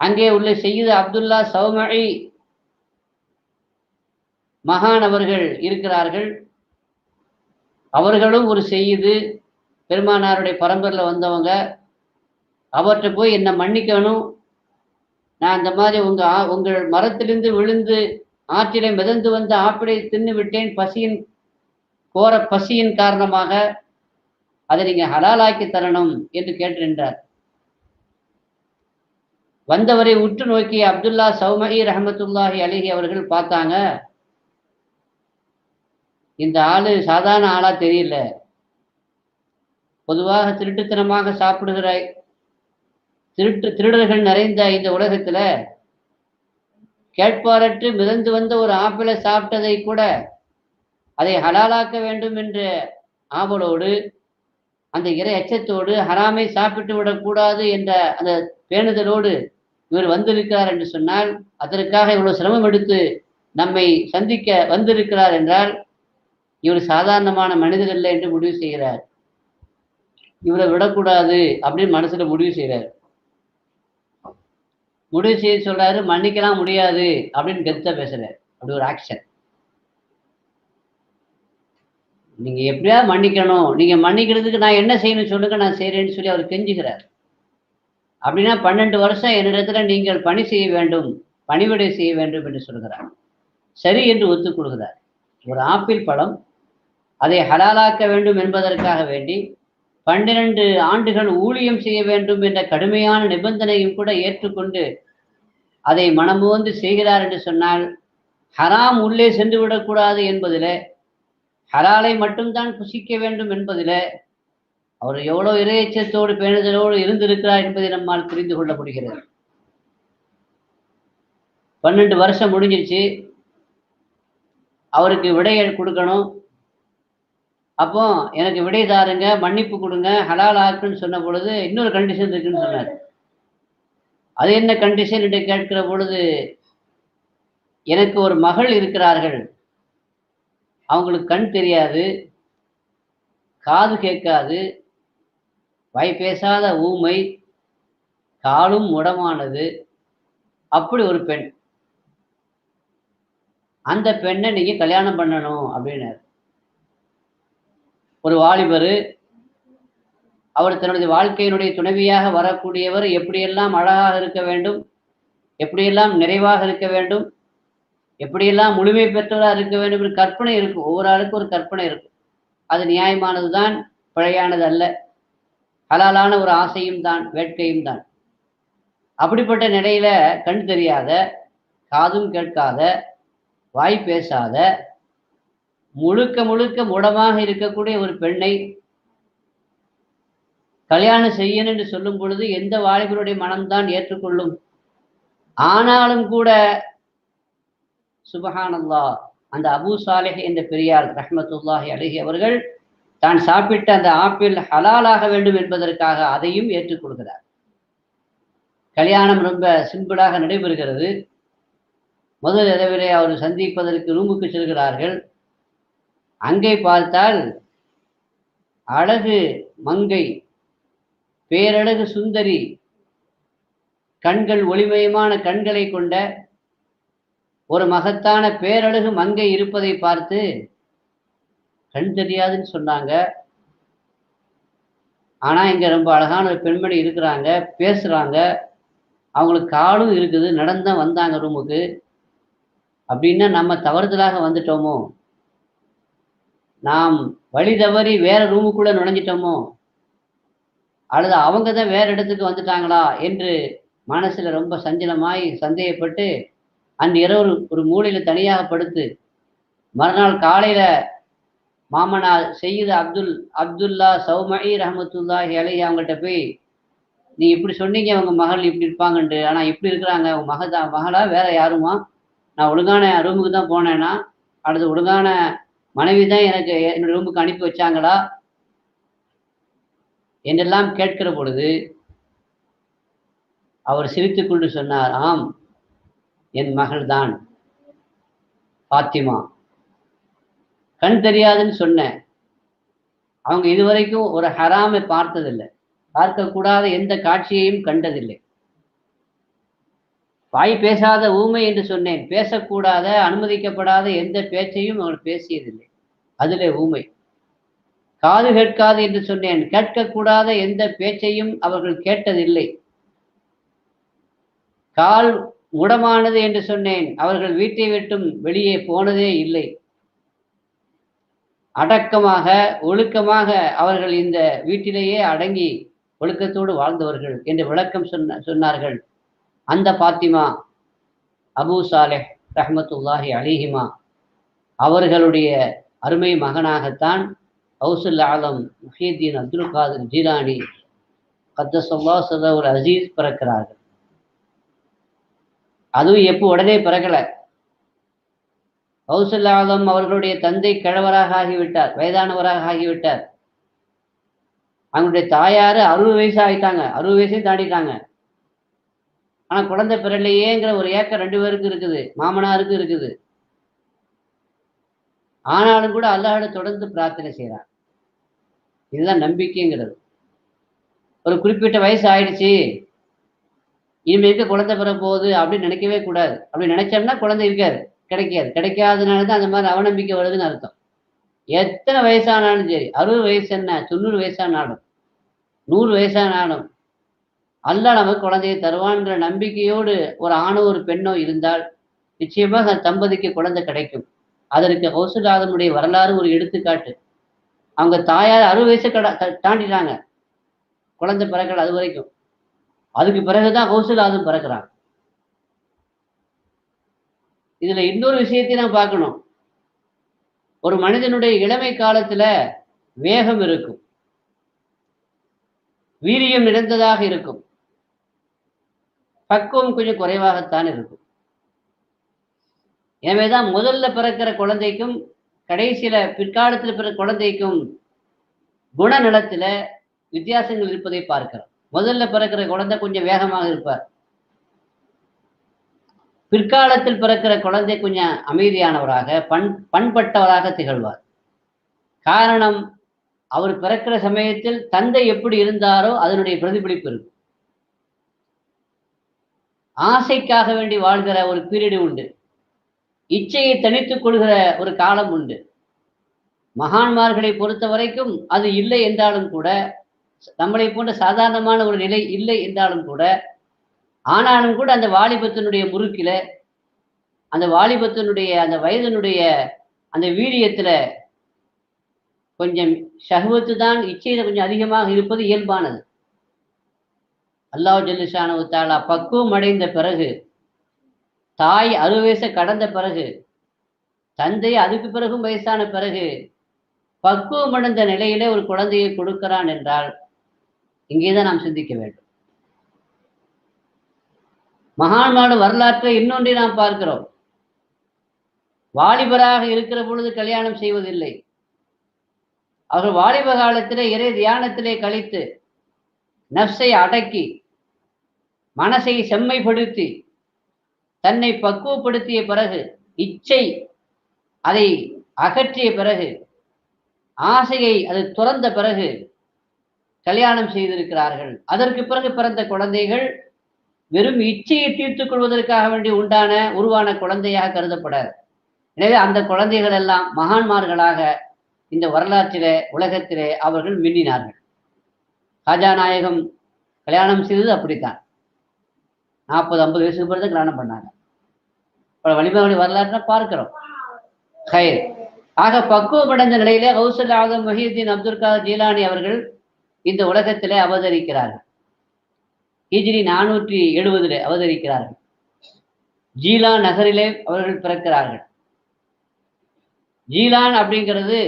அங்கே உள்ள சையீத் அப்துல்லா சௌமஇ மகான் அவர்கள் இருக்கிறார்கள். அவர்களும் ஒரு செய்யுது, பெருமானாருடைய பரம்பரையில் வந்தவங்க. அவர்கிட்ட போய் என்னை மன்னிக்கணும், நான் இந்த மாதிரி உங்கள் மரத்திலிருந்து விழுந்து ஆற்றிலே மிதந்து வந்த ஆப்பிளை தின்னு விட்டேன், பசியின் கோர பசியின் காரணமாக, அதை நீங்க ஹலாலாக்கி தரணும் என்று கேட்டிருந்தார். வந்தவரை உற்று நோக்கிய அப்துல்லா சௌமஇ ரஹ்மத்துல்லாஹி அலைஹி அவர்கள் பார்த்தாங்க, இந்த ஆளு சாதாரண ஆளா தெரியல, பொதுவாக திருட்டுத்தனமாக சாப்பிடுகிற திருடர்கள் நிறைந்த இந்த உலகத்துல கேட்பாரற்று மிதந்து வந்த ஒரு ஆப்பிளை சாப்பிட்டதை கூட அதை ஹலாலாக்க வேண்டும் என்ற ஆவலோடு, அந்த இறை அச்சத்தோடு, ஹராமை சாப்பிட்டு விடக்கூடாது என்ற அந்த பேணுதலோடு இவர் வந்திருக்கிறார் என்று சொன்னால், அதற்காக இவ்வளவு சிரமம் எடுத்து நம்மை சந்திக்க வந்திருக்கிறார் என்றால் இவர் சாதாரணமான மனிதர் இல்லை என்று முடிவு செய்கிறார். இவரை விடக்கூடாது அப்படின்னு மனசுல முடிவு செய்கிறார். முடிவு செய்ய சொல்றாரு, மன்னிக்கலாம் முடியாது அப்படின்னு கெத்தா பேசுறாரு. அப்படி ஒரு ஆக்ஷன். நீங்க எப்படியாவது மன்னிக்கணும், நீங்க மன்னிக்கிறதுக்கு நான் என்ன செய்யணும் சொல்லுங்க, நான் செய்யறேன்னு சொல்லி அவர் கெஞ்சுகிறார். அப்படின்னா 12 வருஷம் என்னிடத்துல நீங்கள் பணி செய்ய வேண்டும், பணிவிடை செய்ய வேண்டும் என்று சொல்கிறார். சரி என்று ஒத்துக்கொள்கிறார். ஒரு ஆப்பிள் பழம், அதை ஹலாலாக்க வேண்டும் என்பதற்காக வேண்டி 12 ஆண்டுகள் ஊழியம் செய்ய வேண்டும் என்ற கடுமையான நிபந்தனையும் கூட ஏற்றுக்கொண்டு அதை மனமோந்து செய்கிறார் என்று சொன்னால், ஹராம் உள்ளே சென்று விடக்கூடாது என்பதில், ஹலாலை மட்டும்தான் புசிக்க வேண்டும் என்பதில் அவர் எவ்வளவு இறையச்சத்தோடு பேணுதலோடு இருந்திருக்கிறார் என்பதை நம்மால் புரிந்து கொள்ள முடிகிறது. 12 வருஷம் முடிஞ்சிருச்சு. அவருக்கு விடையை கொடுக்கணும். அப்போ எனக்கு விடை தாருங்க, மன்னிப்பு கொடுங்க, ஹலால் ஆக்குன்னு சொன்ன பொழுது இன்னொரு கண்டிஷன் இருக்குன்னு சொன்னார். அது என்ன கண்டிஷன் என்று கேட்கிற பொழுது, எனக்கு ஒரு மகள் இருக்கிறார்கள், அவங்களுக்கு கண் தெரியாது, காது கேட்காது, வாய் பேசாத ஊமை, காலும் முடமானது, அப்படி ஒரு பெண். அந்த பெண்ணை நீங்க கல்யாணம் பண்ணணும் அப்படின்னாரு. ஒரு வாலிபர், அவர் தன்னுடைய வாழ்க்கையினுடைய துணைவியாக வரக்கூடியவர் எப்படியெல்லாம் அழகாக இருக்க வேண்டும், எப்படியெல்லாம் நிறைவாக இருக்க வேண்டும், எப்படியெல்லாம் முழுமை பெற்றவராக இருக்க வேண்டும் என்று கற்பனை இருக்கும். ஒவ்வொரு ஆளுக்கும் ஒரு கற்பனை இருக்கும். அது நியாயமானது தான், பிழையானது அல்ல. ஹலாலான ஒரு ஆசையும் தான், வேட்கையும் தான். அப்படிப்பட்ட நிலையில கண் தெரியாத, காதும் கேட்காத, வாய் பேசாத, முழுக்க முழுக்க முடமாக இருக்கக்கூடிய ஒரு பெண்ணை கல்யாணம் செய்யணும் என்று சொல்லும் பொழுது எந்த வாலிபருடைய மனம்தான் ஏற்றுக்கொள்ளும்? ஆனாலும் கூட சுபஹானல்லாஹ், அந்த அபூ சாலிஹ் என்ற பெரியார் ரஹ்மத்துல்லாஹி அலைஹி அவர்கள் தான் சாப்பிட்ட அந்த ஆப்பிள் ஹலாலாக வேண்டும் என்பதற்காக அதையும் ஏற்றுக்கொள்கிறார். கல்யாணம் ரொம்ப சிம்பிளாக நடைபெறுகிறது. முதல் இரவிலே அவர் சந்திப்பதற்கு ரூமுக்கு செல்கிறார்கள். அங்கே பார்த்தால் அழகு மங்கை, பேரழகு சுந்தரி, கண்கள் ஒளிமயமான கண்களை கொண்ட ஒரு மகத்தான பேரழகு மங்கை இருப்பதை பார்த்து, கண் தெரியாதுன்னு சொன்னாங்க, ஆனா இங்க ரொம்ப அழகான ஒரு பெண்மணி இருக்கிறாங்க, பேசுறாங்க, அவங்களுக்கு காலும் இருக்குது, நடந்தான் வந்தாங்க ரூமுக்கு, அப்படின்னா நம்ம தவறுதலாக வந்துட்டோமோ, நாம் வழி தவறி வேற ரூமுக்குள்ள நுழைஞ்சிட்டோமோ, அல்லது அவங்க தான் வேற இடத்துக்கு வந்துட்டாங்களா என்று மனசுல ரொம்ப சஞ்சலமாய் சந்தேகப்பட்டு அன்று இரவு ஒரு மூலையில தனியாக படுத்து, மறுநாள் காலையில மாமனார் செய்யுது அப்துல்லா சௌமஇ ரஹமத்துல்லாஹி அலைஹி அவங்கள்ட்ட போய், நீ இப்படி சொன்னீங்க அவங்க மகள் இப்படி இருப்பாங்கன்ட்டு, ஆனா இப்படி இருக்கிறாங்க, அவங்க மகளா வேற யாருமா? நான் ஒழுங்கான ரூமுக்கு தான் போனேன்னா, அல்லது ஒழுங்கான மனைவி தான் எனக்கு என்னோட ரூமுக்கு அனுப்பி வச்சாங்களா என்றெல்லாம் கேட்கிற பொழுது அவர் சிரித்துக் கொண்டு சொன்னார், ஆம், என் மகள் தான் பாத்திமா. கண் தெரியாதுன்னு சொன்னேன், அவங்க இதுவரைக்கும் ஒரு ஹராமை பார்த்ததில்லை, பார்க்கக்கூடாத எந்த காட்சியையும் கண்டதில்லை. வாய் பேசாத ஊமை என்று சொன்னேன், பேசக்கூடாத அனுமதிக்கப்படாத எந்த பேச்சையும் அவர்கள் பேசியதில்லை, அதிலே ஊமை. காது கேட்காது என்று சொன்னேன், கேட்கக்கூடாத எந்த பேச்சையும் அவர்கள் கேட்டதில்லை. கால் முடமானது என்று சொன்னேன், அவர்கள் வீட்டை விட்டும் வெளியே போனதே இல்லை. அடக்கமாக ஒழுக்கமாக அவர்கள் இந்த வீட்டிலேயே அடங்கி ஒழுக்கத்தோடு வாழ்ந்தவர்கள் என்று விளக்கம் சொன்னார்கள். அந்த பாத்திமா அபூ சாலிஹ் ரஹ்மத்துல்லாஹி அலைஹிமா அவர்களுடைய அருமை மகனாகத்தான் கௌசுல் ஆலம் முஹியுத்தீன் அப்துல் காதிர் ஜீலானி கத்தஸல்லாஹு சிர்ரஹுல் அசீஸ் பிறக்கிறார்கள். அதுவும் எப்போ உடனே பிறக்கல. கௌசுல் ஆலம் அவர்களுடைய தந்தை கிழவராக ஆகிவிட்டார், வயதானவராக ஆகிவிட்டார். அவங்களுடைய தாயார் 60 வயசு ஆகிட்டாங்க, 60 வயசையும் தாண்டிட்டாங்க. ஆனால் குழந்தை பிறலையேங்கிற ஒரு ஏக்கம் 2 பேருக்கு இருக்குது, மாமனாருக்கு இருக்குது. ஆனாலும் கூட அல்லாஹ்விட தொடர்ந்து பிரார்த்தனை செய்கிறார். இதுதான் நம்பிக்கைங்கிறது. ஒரு குறிப்பிட்ட வயசு ஆயிடுச்சு, இனிமேற்கு குழந்தை பெற போகுது அப்படின்னு நினைக்கவே கூடாது. அப்படி நினைச்சோம்னா குழந்தை இருக்காது, கிடைக்காது. கிடைக்காதனால தான் அந்த மாதிரி அவநம்பிக்கை வருதுன்னு அர்த்தம். எத்தனை வயசானாலும் சரி, 60 வயசு என்ன, 90 வயசானாலும் 100 வயசானாலும் அல்லாஹ் நமக்கு குழந்தையை தருவான்ற நம்பிக்கையோடு ஒரு ஆணோ ஒரு பெண்ணோ இருந்தால் நிச்சயமாக தம்பதிக்கு குழந்தை கிடைக்கும். அதற்கு கௌசுல் ஆலமுடைய வரலாறு ஒரு எடுத்துக்காட்டு. அவங்க தாயார் 60 வயசு தாண்டிட்டாங்க, குழந்தை பிறக்கல அது வரைக்கும். அதுக்கு பிறகுதான் கௌசுல் ஆலம் பிறக்கிறாங்க. இதுல இன்னொரு விஷயத்தை நான் பார்க்கணும். ஒரு மனிதனுடைய இளமை காலத்துல வேகம் இருக்கும், வீரியம் நிறைந்ததாக இருக்கும், பக்குவம் கொஞ்சம் குறைவாகத்தான் இருக்கும். எனவேதான் முதல்ல பிறக்கிற குழந்தைக்கும் கடைசியில பிற்காலத்தில் பிறந்த குழந்தைக்கும் குணநலத்துல வித்தியாசங்கள் இருப்பதை பார்க்கிறோம். முதல்ல பிறக்கிற குழந்தை கொஞ்சம் வேகமாக இருப்பார், பிற்காலத்தில் பிறக்கிற குழந்தை கொஞ்சம் அமைதியானவராக பண்பட்டவராக திகழ்வார். காரணம், அவர் பிறக்கிற சமயத்தில் தந்தை எப்படி இருந்தாரோ அதனுடைய பிரதிபலிப்பு இருக்கும். ஆசைக்காக வேண்டி வாழ்கிற ஒரு பீரியடு உண்டு, இச்சையை தனித்துக் கொள்கிற ஒரு காலம் உண்டு. மகான்மார்களை பொறுத்த வரைக்கும் அது இல்லை என்றாலும் கூட, நம்மளை போன்ற சாதாரணமான ஒரு நிலை இல்லை என்றாலும் கூட, ஆனாலும் கூட அந்த வாலிபத்தினுடைய முறுக்கில, அந்த வாலிபத்தினுடைய அந்த வயதினுடைய அந்த வீரியத்துல கொஞ்சம் ஷஹ்வத்து தான், இச்சையில கொஞ்சம் அதிகமாக இருப்பது இயல்பானது. அல்லாஹ் ஜல்ல ஷானஹு தஆலா பக்குவம் அடைந்த பிறகு, தாய் 60 வயசை கடந்த பிறகு, தந்தை அதுக்கு பிறகும் வயசான பிறகு பக்குவம் அடைந்த நிலையிலே ஒரு குழந்தையை கொடுக்கிறான் என்றால் இங்கேதான் நாம் சிந்திக்க வேண்டும். மகான்மான வரலாற்றை இன்னொன்றை நாம் பார்க்கிறோம். வாலிபராக இருக்கிற பொழுது கல்யாணம் செய்வதில்லை. அவர்கள் வாலிப காலத்திலே இறை தியானத்திலே கழித்து நஃப்ஸை அடக்கி மனசை செம்மைப்படுத்தி தன்னை பக்குவப்படுத்திய பிறகு, இச்சை அதை அகற்றிய பிறகு, ஆசையை அது துறந்த பிறகு கல்யாணம் செய்திருக்கிறார்கள். அதற்கு பிறகு பிறந்த குழந்தைகள் வெறும் இச்சையை தீர்த்துக் கொள்வதற்காக வேண்டி உருவான குழந்தையாக கருதப்படாது. எனவே அந்த குழந்தைகள் எல்லாம் மகான்மார்களாக இந்த வரலாற்றிலே உலகத்திலே அவர்கள் மின்னினார்கள். காஜா நாயகம் கல்யாணம் செய்தது அப்படித்தான். 40-50 வயசுக்கு பிறகு கல்யாணம் பண்ணாங்க. வழிபாடு வரலாற்றை பார்க்கிறோம். ஹைர். ஆக பக்குவமடைந்த நிலையிலே கௌசுல் ஆலம் முஹியுத்தீன் அப்துல் காதிர் ஜீலானி அவர்கள் இந்த உலகத்திலே அவதரிக்கிறார்கள். ஹிஜ்ரி 470 அவதரிக்கிறார்கள். ஜீலான் நகரிலே அவர்கள் பிறக்கிறார்கள். ஜீலான் அப்படிங்கிறது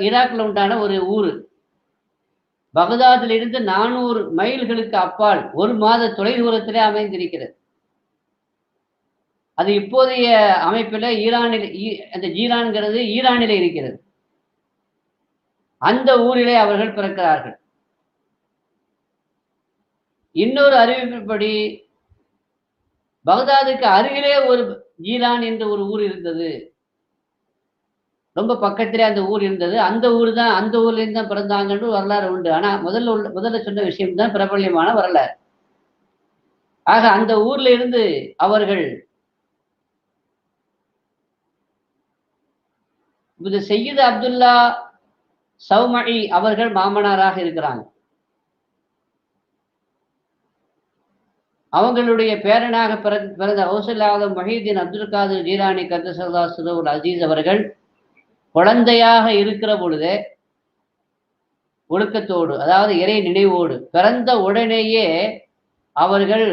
ஈராக்ல உண்டான ஒரு ஊர். பகதாதிலிருந்து 400 மைல்களுக்கு அப்பால் 1 மாத தொலை தூரத்திலே அமைந்திருக்கிறது. அது இப்போதைய அமைப்பில் ஈரானில், அந்த ஜீலான்கிறது ஈரானிலே இருக்கிறது. அந்த ஊரிலே அவர்கள் பிறக்கிறார்கள். இன்னொரு அறிவிப்பின்படி பகதாதுக்கு அருகிலே ஒரு ஜீலான் என்ற ஒரு ஊர் இருந்தது. ரொம்ப பக்கத்திலே அந்த ஊர் இருந்தது. அந்த ஊர் தான், அந்த ஊர்ல இருந்து தான் பிறந்தாங்கன்னு வரலாறு உண்டு. ஆனா முதல்ல சொன்ன விஷயம் தான் பிரபல்யமான வரலாறு. ஆக அந்த ஊர்ல இருந்து அவர்கள் இது சையீத் அப்துல்லா சௌமஇ அவர்கள் மாமனாராக இருக்கிறாங்க. அவங்களுடைய பேரனாக பிறந்த கௌசுல் ஆலம் முஹியுத்தீன் அப்துல் காதிர் ஜீலானி கத்தஸல்லாஹு சிர்ரஹுல் அசீஸ் அவர்கள் குழந்தையாக இருக்கிற பொழுதே ஒழுக்கத்தோடு, அதாவது இறை நினைவோடு, பிறந்த உடனேயே அவர்கள்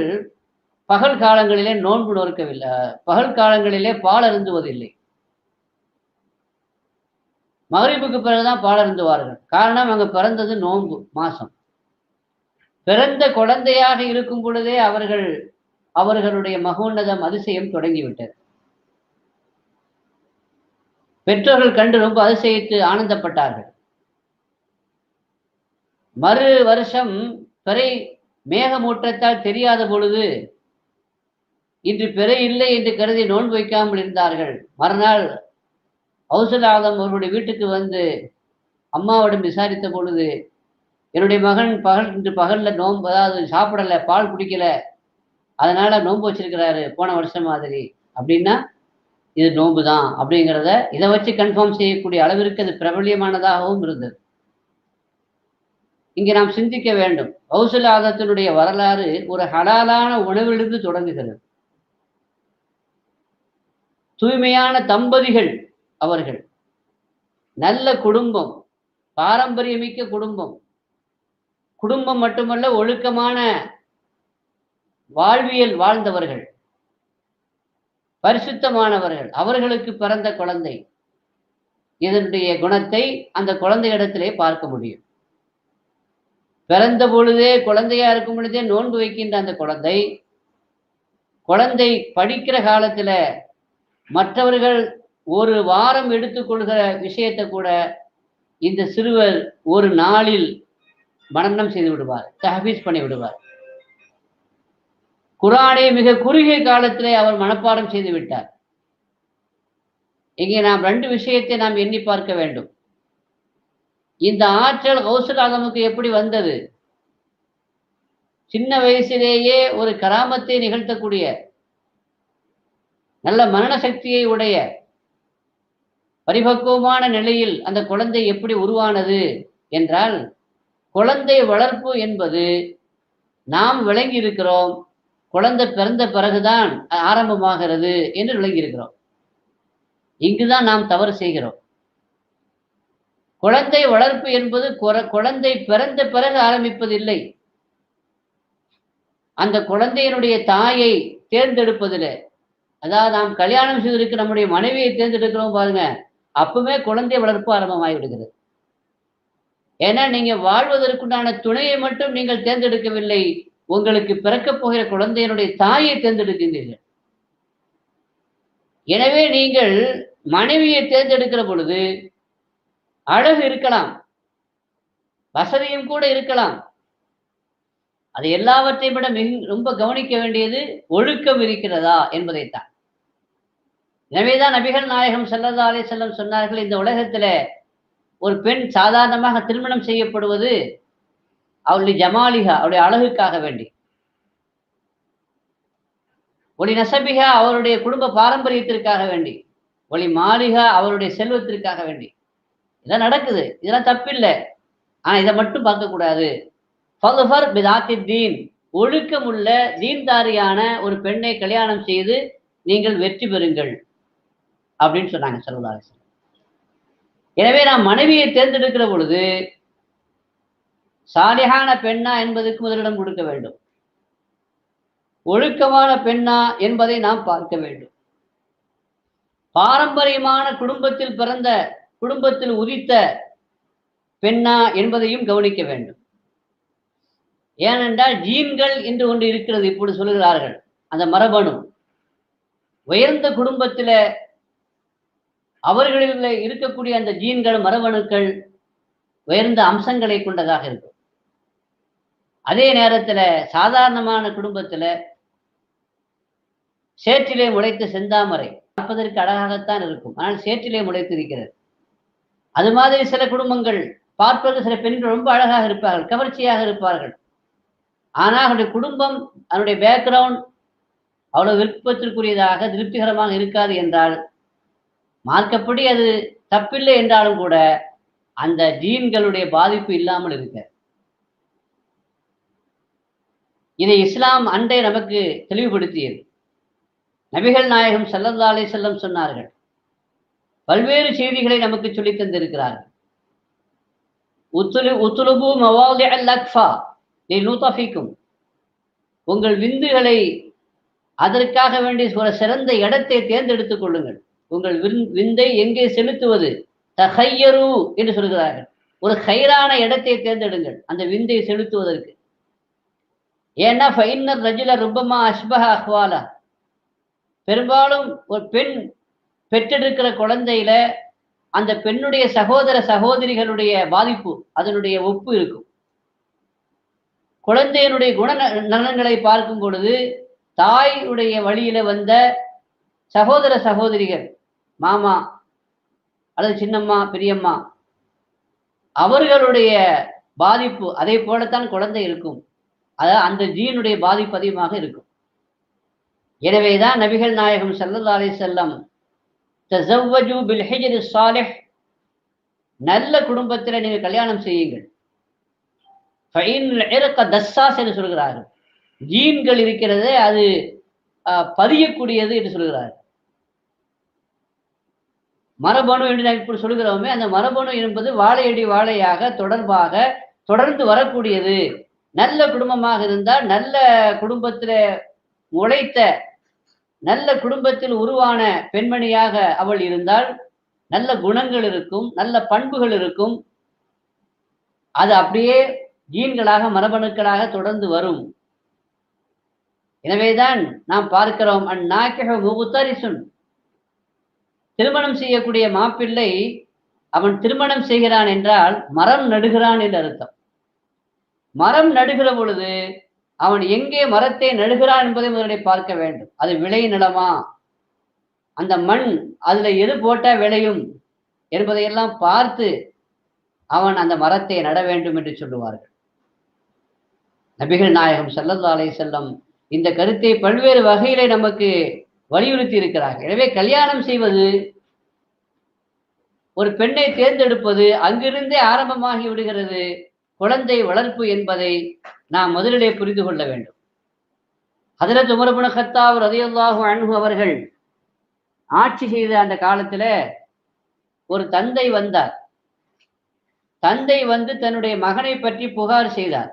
பகல் காலங்களிலே நோன்பு நோக்கவில்லை, பகல் காலங்களிலே பால் அருந்துவதில்லை. மகரிபுக்கு பிறகுதான் பால் அருந்துவார்கள். காரணம், அங்க பிறந்தது நோன்பு மாசம். பிறந்த குழந்தையாக இருக்கும் பொழுதே அவர்களுடைய மகோன்னதம் அதிசயம் தொடங்கிவிட்டது. பெற்றோர்கள் கண்டு ரொம்ப அதிசயித்து ஆனந்தப்பட்டார்கள். மறு வருஷம் பிறை மேகமூட்டத்தால் தெரியாத பொழுது இன்று பிறை இல்லை என்று கருதி நோன்பு வைக்காமல் இருந்தார்கள். மறுநாள் ஹவுசுல் ஆலம் அவருடைய வீட்டுக்கு வந்து அம்மாவிடம் விசாரித்த பொழுது, என்னுடைய மகன் இன்று பகல்ல நோன்பு, அதாவது சாப்பிடல, பால் குடிக்கல, அதனால நோன்பு வச்சிருக்கிறாரு போன வருஷம் மாதிரி. அப்படின்னா இது நோன்பு தான் அப்படிங்கிறத இதை வச்சு கன்ஃபார்ம் செய்யக்கூடிய அளவிற்கு அது பிரபல்யமானதாகவும் இருந்தது. இங்கே நாம் சிந்திக்க வேண்டும். ஹவுசுல் ஆதத்தினுடைய வரலாறு ஒரு ஹலாலான உணவிலிருந்து தொடங்குகிறது. தூய்மையான தம்பதிகள் அவர்கள், நல்ல குடும்பம், பாரம்பரியமிக்க குடும்பம், குடும்பம் மட்டுமல்ல ஒழுக்கமான வாழ்வியல் வாழ்ந்தவர்கள், பரிசுத்தமானவர்கள், அவர்களுக்கு பிறந்த குழந்தை. இதனுடைய குணத்தை அந்த குழந்தையிடத்திலே பார்க்க முடியும். பிறந்த பொழுதே, குழந்தையா இருக்கும் பொழுதே நோன்பு வைக்கின்ற அந்த குழந்தை படிக்கிற காலத்துல மற்றவர்கள் ஒரு வாரம் எடுத்துக்கொள்கிற விஷயத்தை கூட இந்த சிறுவர் ஒரு நாளில் மனனம் செய்து விடுவார், தஹ்பீஸ் பண்ணி விடுவார். குர்ஆனை மிக குறுகிய காலத்திலே அவர் மனப்பாடம் செய்து விட்டார். இங்கே நாம் 2 விஷயத்தை நாம் எண்ணி பார்க்க வேண்டும். இந்த ஆற்றல் கௌசுல் ஆலமுக்கு எப்படி வந்தது? சின்ன வயசிலேயே ஒரு கராமத்தை நிகழ்த்தக்கூடிய நல்ல மரண சக்தியை உடைய பரிபக்குவமான நிலையில் அந்த குழந்தை எப்படி உருவானது என்றால், குழந்தை வளர்ப்பு என்பது நாம் விளங்கி இருக்கிறோம், குழந்தை பிறந்த பிறகுதான் ஆரம்பமாகிறது என்று விளங்கி இருக்கிறோம். இங்குதான் நாம் தவறு செய்கிறோம். குழந்தை வளர்ப்பு என்பது குழந்தை பிறந்த பிறகு ஆரம்பிப்பதில்லை. அந்த குழந்தையினுடைய தாயை தேர்ந்தெடுப்பதில், அதாவது நாம் கல்யாணம் செய்திருக்க நம்முடைய மனைவியை தேர்ந்தெடுக்கிறோம் பாருங்க, அப்பவுமே குழந்தை வளர்ப்பு ஆரம்பமாகிவிடுகிறது. ஏன்னா நீங்க வாழ்வதற்குண்டான துணையை மட்டும் நீங்கள் தேர்ந்தெடுக்கவில்லை, உங்களுக்கு பிறக்கப் போகிற குழந்தையினுடைய தாயை தேர்ந்தெடுக்கின்றீர்கள். எனவே நீங்கள் மனைவியை தேர்ந்தெடுக்கிற பொழுது அழகு இருக்கலாம், வசதியும் கூட இருக்கலாம், அது எல்லாவற்றையும் விட ரொம்ப கவனிக்க வேண்டியது ஒழுக்கம் இருக்கிறதா என்பதைத்தான். எனவேதான் நபிகள் நாயகம் ஸல்லல்லாஹு அலைஹி வஸல்லம் சொன்னார்கள், இந்த உலகத்துல ஒரு பெண் சாதாரணமாக திருமணம் செய்யப்படுவது அவளுடைய ஜமாலிகா, அவருடைய அழகுக்காக வேண்டி, ஒளி நசபிகா அவருடைய குடும்ப பாரம்பரியத்திற்காக வேண்டி, ஒளி மாலிகா அவருடைய செல்வத்திற்காக வேண்டி. இதெல்லாம் நடக்குது, இதெல்லாம் தப்பில்லை. ஆனா இதை மட்டும் பார்க்கக்கூடாது. ஃபல்ஃபர் பிதாத்தி தீன், ஒழுக்கமுள்ள தீன்தாரியான ஒரு பெண்ணை கல்யாணம் செய்து நீங்கள் வெற்றி பெறுங்கள் அப்படின்னு சொன்னாங்க ஸல்லல்லாஹு அலைஹி வஸல்லம். எனவே நாம் மனைவியை தேர்ந்தெடுக்கிற பொழுது சாலிஹான பெண்ணா என்பதற்கு முதலிடம் கொடுக்க வேண்டும், ஒழுக்கமான பெண்ணா என்பதை நாம் பார்க்க வேண்டும், பாரம்பரியமான குடும்பத்தில் பிறந்த, குடும்பத்தில் உதித்த பெண்ணா என்பதையும் கவனிக்க வேண்டும். ஏனென்றால் ஜீன்கள் என்று ஒன்று இருக்கிறது, இப்படி சொல்லுகிறார்கள், அந்த மரபணு. உயர்ந்த குடும்பத்தில் அவர்களில் இருக்கக்கூடிய அந்த ஜீன்கள், மரபணுக்கள் உயர்ந்த அம்சங்களை கொண்டதாக இருக்கும். அதே நேரத்தில் சாதாரணமான குடும்பத்தில் சேற்றிலே முளைத்த செந்தாமரை பார்ப்பதற்கு அழகாகத்தான் இருக்கும், ஆனால் சேற்றிலே முளைத்து இருக்கிறது. அது மாதிரி சில குடும்பங்கள் பார்ப்பதற்கு சில பெண்கள் ரொம்ப அழகாக இருப்பார்கள், கவர்ச்சியாக இருப்பார்கள், ஆனால் அவருடைய குடும்பம், அதனுடைய பேக்ரவுண்ட் அவ்வளவு விருப்பத்திற்குரியதாக திருப்திகரமாக இருக்காது என்றால், மார்க்கப்படி அது தப்பில்லை என்றாலும் கூட அந்த ஜீன்களுடைய பாதிப்பு இல்லாமல் இருக்க. இதை இஸ்லாம் அன்றே நமக்கு தெளிவுபடுத்தியது. நபிகள் நாயகம் ஸல்லல்லாஹு அலைஹி வஸல்லம் சொன்னார்கள், பல்வேறு செய்திகளை நமக்கு சொல்லித் தந்திருக்கிறார்கள். உத்லுபு மவாதிஅல் அக்ஃபா லினுதஃபிக்கும், உங்கள் விந்துகளை அதற்காக வேண்டிய ஒரு சிறந்த இடத்தை தேர்ந்தெடுத்துக் கொள்ளுங்கள். உங்கள் விந்தை எங்கே செலுத்துவது, தஹையரு என்று சொல்கிறார்கள். ஒரு ஹைரான இடத்தை தேர்ந்தெடுங்கள் அந்த விந்தை செலுத்துவதற்கு. ஏன்னா ஃபைன்னர் ரஜுல ருப்பமா அஷ்பஹ அஹ்வாலா, பெரும்பாலும் ஒரு பெண் பெற்றெடுக்கிற குழந்தையில அந்த பெண்ணுடைய சகோதர சகோதரிகளுடைய பாதிப்பு, அதனுடைய ஒப்பு இருக்கும். குழந்தையினுடைய நலன்களை பார்க்கும் பொழுது தாயுடைய வழியில வந்த சகோதர சகோதரிகள், மாமா அல்லது சின்னம்மா பெரியம்மா, அவர்களுடைய பாதிப்பு அதே போலத்தான் குழந்தை இருக்கும். அதாவது அந்த ஜீனுடைய பாதிப்பு அதிகமாக இருக்கும். எனவேதான் நபிகள் நாயகம் ஸல்லல்லாஹு அலைஹி வஸல்லம் தஸவ்வஜு பில் ஹிஜ்ரி ஸாலிஹ், நல்ல குடும்பத்தில் நீங்கள் கல்யாணம் செய்யுங்கள். ஃபைனல் இர்க தஸ்ஸாஸ் என்று சொல்கிறார்கள். ஜீன்கள் இருக்கிறது அது பதியக்கூடியது என்று சொல்கிறார். மரபணு என்று நான் இப்படி சொல்கிறோமே, அந்த மரபணு என்பது வாழையடி வாழையாக தொடர்பாக தொடர்ந்து வரக்கூடியது. நல்ல குடும்பமாக இருந்தால், நல்ல குடும்பத்தில் உழைத்த நல்ல குடும்பத்தில் உருவான பெண்மணியாக அவள் இருந்தால் நல்ல குணங்கள் இருக்கும், நல்ல பண்புகள் இருக்கும். அது அப்படியே ஜீன்களாக மரபணுக்களாக தொடர்ந்து வரும். எனவேதான் நாம் பார்க்கிறோம், அந்நாக்கிஹு முக்தரிசுன், திருமணம் செய்யக்கூடிய மாப்பிள்ளை அவன் திருமணம் செய்கிறான் என்றால் மரம் நடுகிறான் என்று அர்த்தம். மரம் நடுகிற பொழுது அவன் எங்கே மரத்தை நடுகிறான் என்பதை முதலில் பார்க்க வேண்டும். அது விளை நிலமா, அந்த மண் அதுல எது போட்டா விளையும் என்பதையெல்லாம் பார்த்து அவன் அந்த மரத்தை நட வேண்டும் என்று சொல்லுவார்கள். நபிகள் நாயகம் ஸல்லல்லாஹு அலைஹி வஸல்லம் இந்த கருத்தை பல்வேறு வகையிலே நமக்கு வலியுறுத்தி இருக்கிறார்கள். எனவே கல்யாணம் செய்வது, ஒரு பெண்ணை தேர்ந்தெடுப்பது அங்கிருந்தே ஆரம்பமாகி விடுகிறது குழந்தை வளர்ப்பு என்பதை நாம் முதலிலே புரிந்து கொள்ள வேண்டும். ஹஜ்ரத் உமர் இப்னு கத்தாப் ரலியல்லாஹு அன்ஹு அவர்கள் ஆட்சி செய்த அந்த காலத்துல ஒரு தந்தை வந்தார். தந்தை வந்து தன்னுடைய மகனை பற்றி புகார் செய்தார்.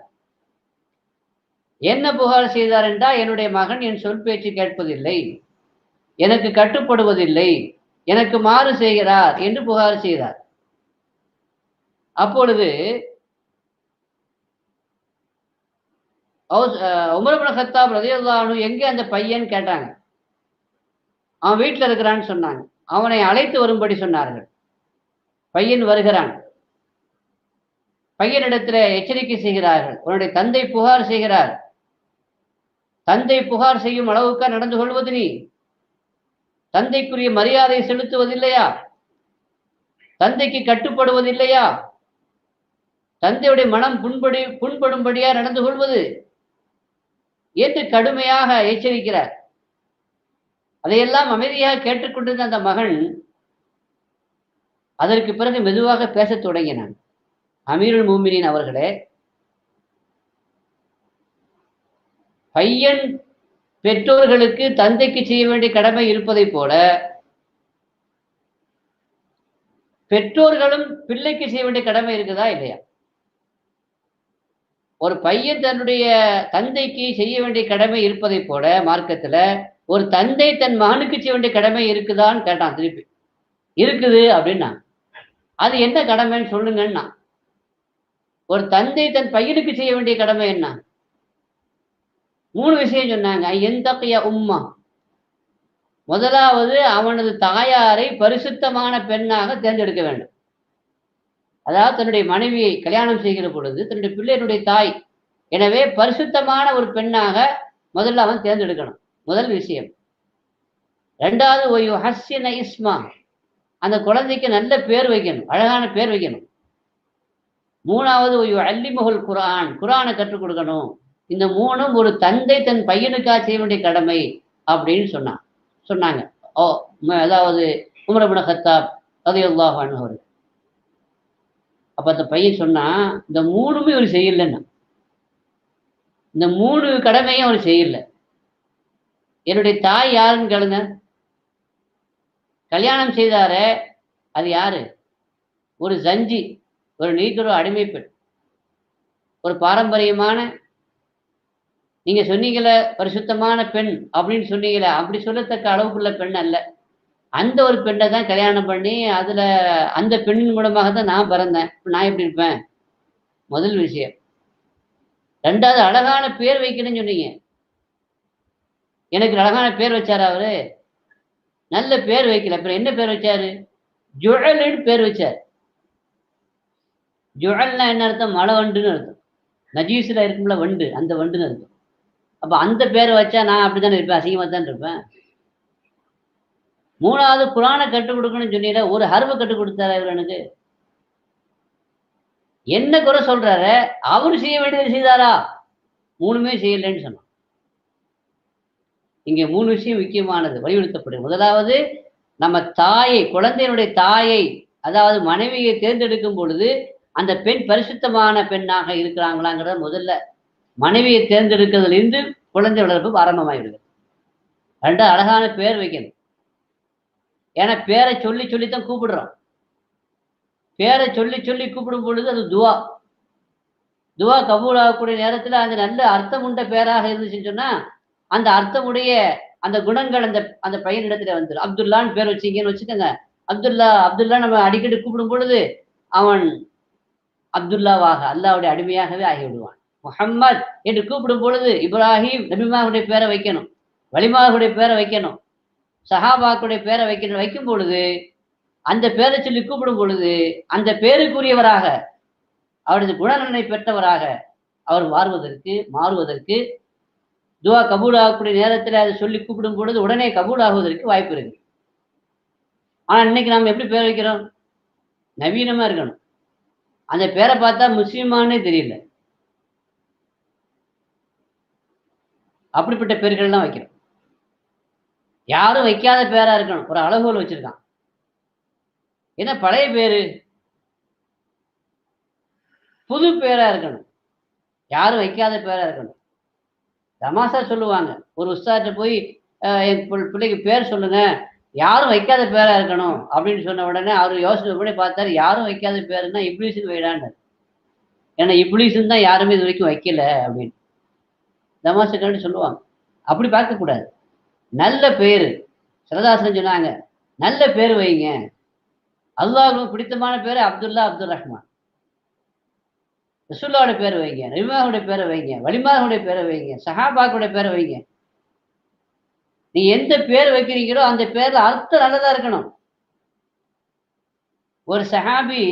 என்ன புகார் செய்தார் என்றால், என்னுடைய மகன் என் சொல் பேச்சு கேட்பதில்லை, எனக்கு கட்டுப்படுவதில்லை, எனக்கு மாறு செய்கிறார் என்று புகார் செய்தார். அப்பொழுது உமர் இப்னு கத்தாப் ரலியல்லாஹு அன்ஹு எங்கே அந்த பையன் கேட்டாங்க. அவன் வீட்டில் இருக்கிறான்னு சொன்னாங்க. அவனை அழைத்து வரும்படி சொன்னார்கள். பையன் வருகிறான். பையனிடத்தில் எச்சரிக்கை செய்கிறார்கள். உன்னுடைய தந்தை புகார் செய்கிறார். தந்தை புகார் செய்யும் அளவுக்கு நடந்து கொள்வது நீ? தந்தைக்குரிய மரியாதை செலுத்துவதில்லையா? தந்தைக்கு கட்டுப்படுவதில்லையா? தந்தையுடைய மனம் புண்படும்படியா நடந்து கொள்வது என்று கடுமையாக எச்சரிக்கிறார். அதையெல்லாம் அமைதியாக கேட்டுக்கொண்டிருந்த அந்த மகன் அதற்கு பிறகு மெதுவாக பேசத் தொடங்கினான். அமீருல் மூமினீன் அவர்களே, பையன் பெற்றோர்களுக்கு தந்தைக்கு செய்ய வேண்டிய கடமை இருப்பதை போல பெற்றோர்களும் பிள்ளைக்கு செய்ய வேண்டிய கடமை இருக்குதா இல்லையா? ஒரு பையன் தன்னுடைய தந்தைக்கு செய்ய வேண்டிய கடமை இருப்பதை போல மார்க்கத்துல ஒரு தந்தை தன் மகனுக்கு செய்ய வேண்டிய கடமை இருக்குதான்னு கேட்டான். திருப்பி இருக்குது அப்படின்னா, அது என்ன கடமைன்னு சொல்லுங்கன்னா, ஒரு தந்தை தன் பையனுக்கு செய்ய வேண்டிய கடமை என்ன? 3 விஷயம் சொன்னாங்க. எந்தகைய உம்மா, முதலாவது அவனது தாயாரை பரிசுத்தமான பெண்ணாக தேர்ந்தெடுக்க வேண்டும். அதாவது தன்னுடைய மனைவியை கல்யாணம் செய்கிற பொழுது தன்னுடைய பிள்ளையினுடைய தாய், எனவே பரிசுத்தமான ஒரு பெண்ணாக முதல்ல அவன் தேர்ந்தெடுக்கணும். முதல் விஷயம். 2வது ஒய் ஹஸ்ஸின இஸ்மா, அந்த குழந்தைக்கு நல்ல பேர் வைக்கணும், அழகான பேர் வைக்கணும். 3வது ஒய் அல்லிமுல் குர்ஆன், குர்ஆனை கற்றுக் கொடுக்கணும். இந்த 3ம் ஒரு தந்தை தன் பையனுக்காக செய்ய வேண்டிய கடமை அப்படின்னு சொன்னாங்க. அதாவது உமர் இப்னு கத்தாப் ரலியல்லாஹு அன்ஹு அவர்கள். அப்ப அந்த பையன் சொன்னா, இந்த 3மே அவர் செய்யலைன்னா, இந்த 3 கடமையும் அவர் செய்யல. என்னுடைய தாய் யாருன்னு கேளுங்க. கல்யாணம் செய்தாரே அது யாரு? ஒரு ஜஞ்சி, ஒரு நீக்ரோ அடிமை பெண், ஒரு பாரம்பரியமான, நீங்க சொன்னீங்களே பரிசுத்தமான பெண் அப்படின்னு சொன்னீங்களே, அப்படி சொல்லத்தக்க அளவுக்குள்ள பெண் அல்ல. அந்த ஒரு பெண்ணை தான் கல்யாணம் பண்ணி அதுல அந்த பெண்ணின் மூலமாக தான் நான் பிறந்தேன். நான் எப்படி இருப்பேன்? முதல் விஷயம். ரெண்டாவது, அழகான பேர் வைக்கணும்னு சொன்னீங்க. எனக்கு அழகான பேர் வச்சாரா அவரு? நல்ல பேர் வைக்கல. அப்புறம் என்ன பேர் வச்சாரு? ஜுஅல்னு பேர் வச்சார். ஜுஅல்னா என்ன அர்த்தம்? மலை வண்டுன்னு அர்த்தம். நஜீஸ்ல இருக்கும்ல வண்டு, அந்த வண்டுன்னு அர்த்தம். அப்ப அந்த பேரை வச்சா நான் அப்படித்தானே இருப்பேன், அசிங்கமா தான் இருப்பேன். மூணாவது, குரானை கற்றுக் கொடுக்கணும்னு சொன்னீங்க, ஒரு ஹர்ஃப கற்றுக் கொடுத்தாரா இவர் எனக்கு? என்ன குறை சொல்றாரு? அவரு செய்ய வேண்டியதை செய்தாரா? மூணுமே செய்யலைன்னு சொன்னோம். இங்க 3 விஷயம் முக்கியமானது வலியுறுத்தப்படுது. முதலாவது, நம்ம தாயை, குழந்தையினுடைய தாயை, அதாவது மனைவியை தேர்ந்தெடுக்கும் பொழுது அந்த பெண் பரிசுத்தமான பெண்ணாக இருக்கிறாங்களாங்கிறத முதல்ல மனைவியை தேர்ந்தெடுக்கிறதுலேருந்து குழந்தை வளர்ப்பு ஆரம்பமாகிடுது. ரெண்டாவது, அழகான பேர் வைக்கணும். ஏன்னா பேரை சொல்லி சொல்லித்தான் கூப்பிடுறோம். பேரை சொல்லி சொல்லி கூப்பிடும் பொழுது அது துவா. துவா கபூல் ஆகக்கூடிய நேரத்தில் அந்த நல்ல அர்த்தம் உண்ட பேராக இருந்துச்சுன்னு சொன்னா அந்த அர்த்தமுடைய அந்த குணங்கள் அந்த அந்த பையனிடத்துல வந்துடும். அப்துல்லான்னு பேர் வச்சீங்கன்னு வச்சுக்கோங்க. அப்துல்லா அப்துல்லா நம்ம அடிக்கடி கூப்பிடும் பொழுது அவன் அப்துல்லாவாக அல்லாவுடைய அடிமையாகவே ஆகிவிடுவான். முஹம்மத் என்று கூப்பிடும் பொழுது இப்ராஹிம் நபிமாவுடைய பேரை வைக்கணும், வலிமாவுடைய பேரை வைக்கணும், சஹாபாக்குடைய பேரை வைக்கணும். வைக்கும் பொழுது அந்த பேரை சொல்லி கூப்பிடும் பொழுது அந்த பேருக்குரியவராக, அவரது குணநலனை பெற்றவராக அவர் மாறுவதற்கு துவா கபூல் ஆகக்கூடிய நேரத்தில் அதை சொல்லி கூப்பிடும் பொழுது உடனே கபூல் ஆகுவதற்கு வாய்ப்பு இருக்கு. ஆனா இன்னைக்கு நாம எப்படி பேர் வைக்கிறோம்? நவீனமா இருக்கணும். அந்த பேரை பார்த்தா முஸ்லிமானே தெரியல. அப்படிப்பட்ட பேர்கள் எல்லாம் வைக்கிறோம். யாரும் வைக்காத பேரா இருக்கணும். ஒரு அளவுகோல் வச்சிருக்கான். ஏன்னா பழைய பேரு புது பேரா இருக்கணும். யாரும் வைக்காத பேரா இருக்கணும். தமாசா சொல்லுவாங்க. ஒரு உஸ்தாட்ட போய் என் பிள்ளைக்கு பேர் சொல்லுங்க, யாரும் வைக்காத பேரா இருக்கணும் அப்படின்னு சொன்ன உடனே அவர் யோசனை பண்ணி பார்த்தாரு. யாரும் வைக்காத பேருன்னா இப்ளீஸுக்கு வைடான்னு. ஏன்னா இப்ளீஸுன்னு தான் யாருமே இது வரைக்கும் வைக்கல அப்படின்னு தமாசுக்காண்டி சொல்லுவாங்க. அப்படி பார்க்கக்கூடாது. நல்ல பேரு. சிலதாசன் சொன்னாங்க, நல்ல பேர் வைங்க. அல்லாஹ்வுக்கு பிடித்தமான பேரு அப்துல்லா, அப்துல் ரஹ்மான். ரசூலுல்லாஹ்வோட பேரை வைங்க, நபிமாவுடைய பேரை வைங்க, வலிமாவுடைய பேரை வைங்க, சஹாபாக்குடைய பேரை வைங்க. நீ எந்த பேர் வைக்கிறீங்களோ அந்த பேர்ல அர்த்தம் நல்லதா இருக்கணும். ஒரு சஹாபி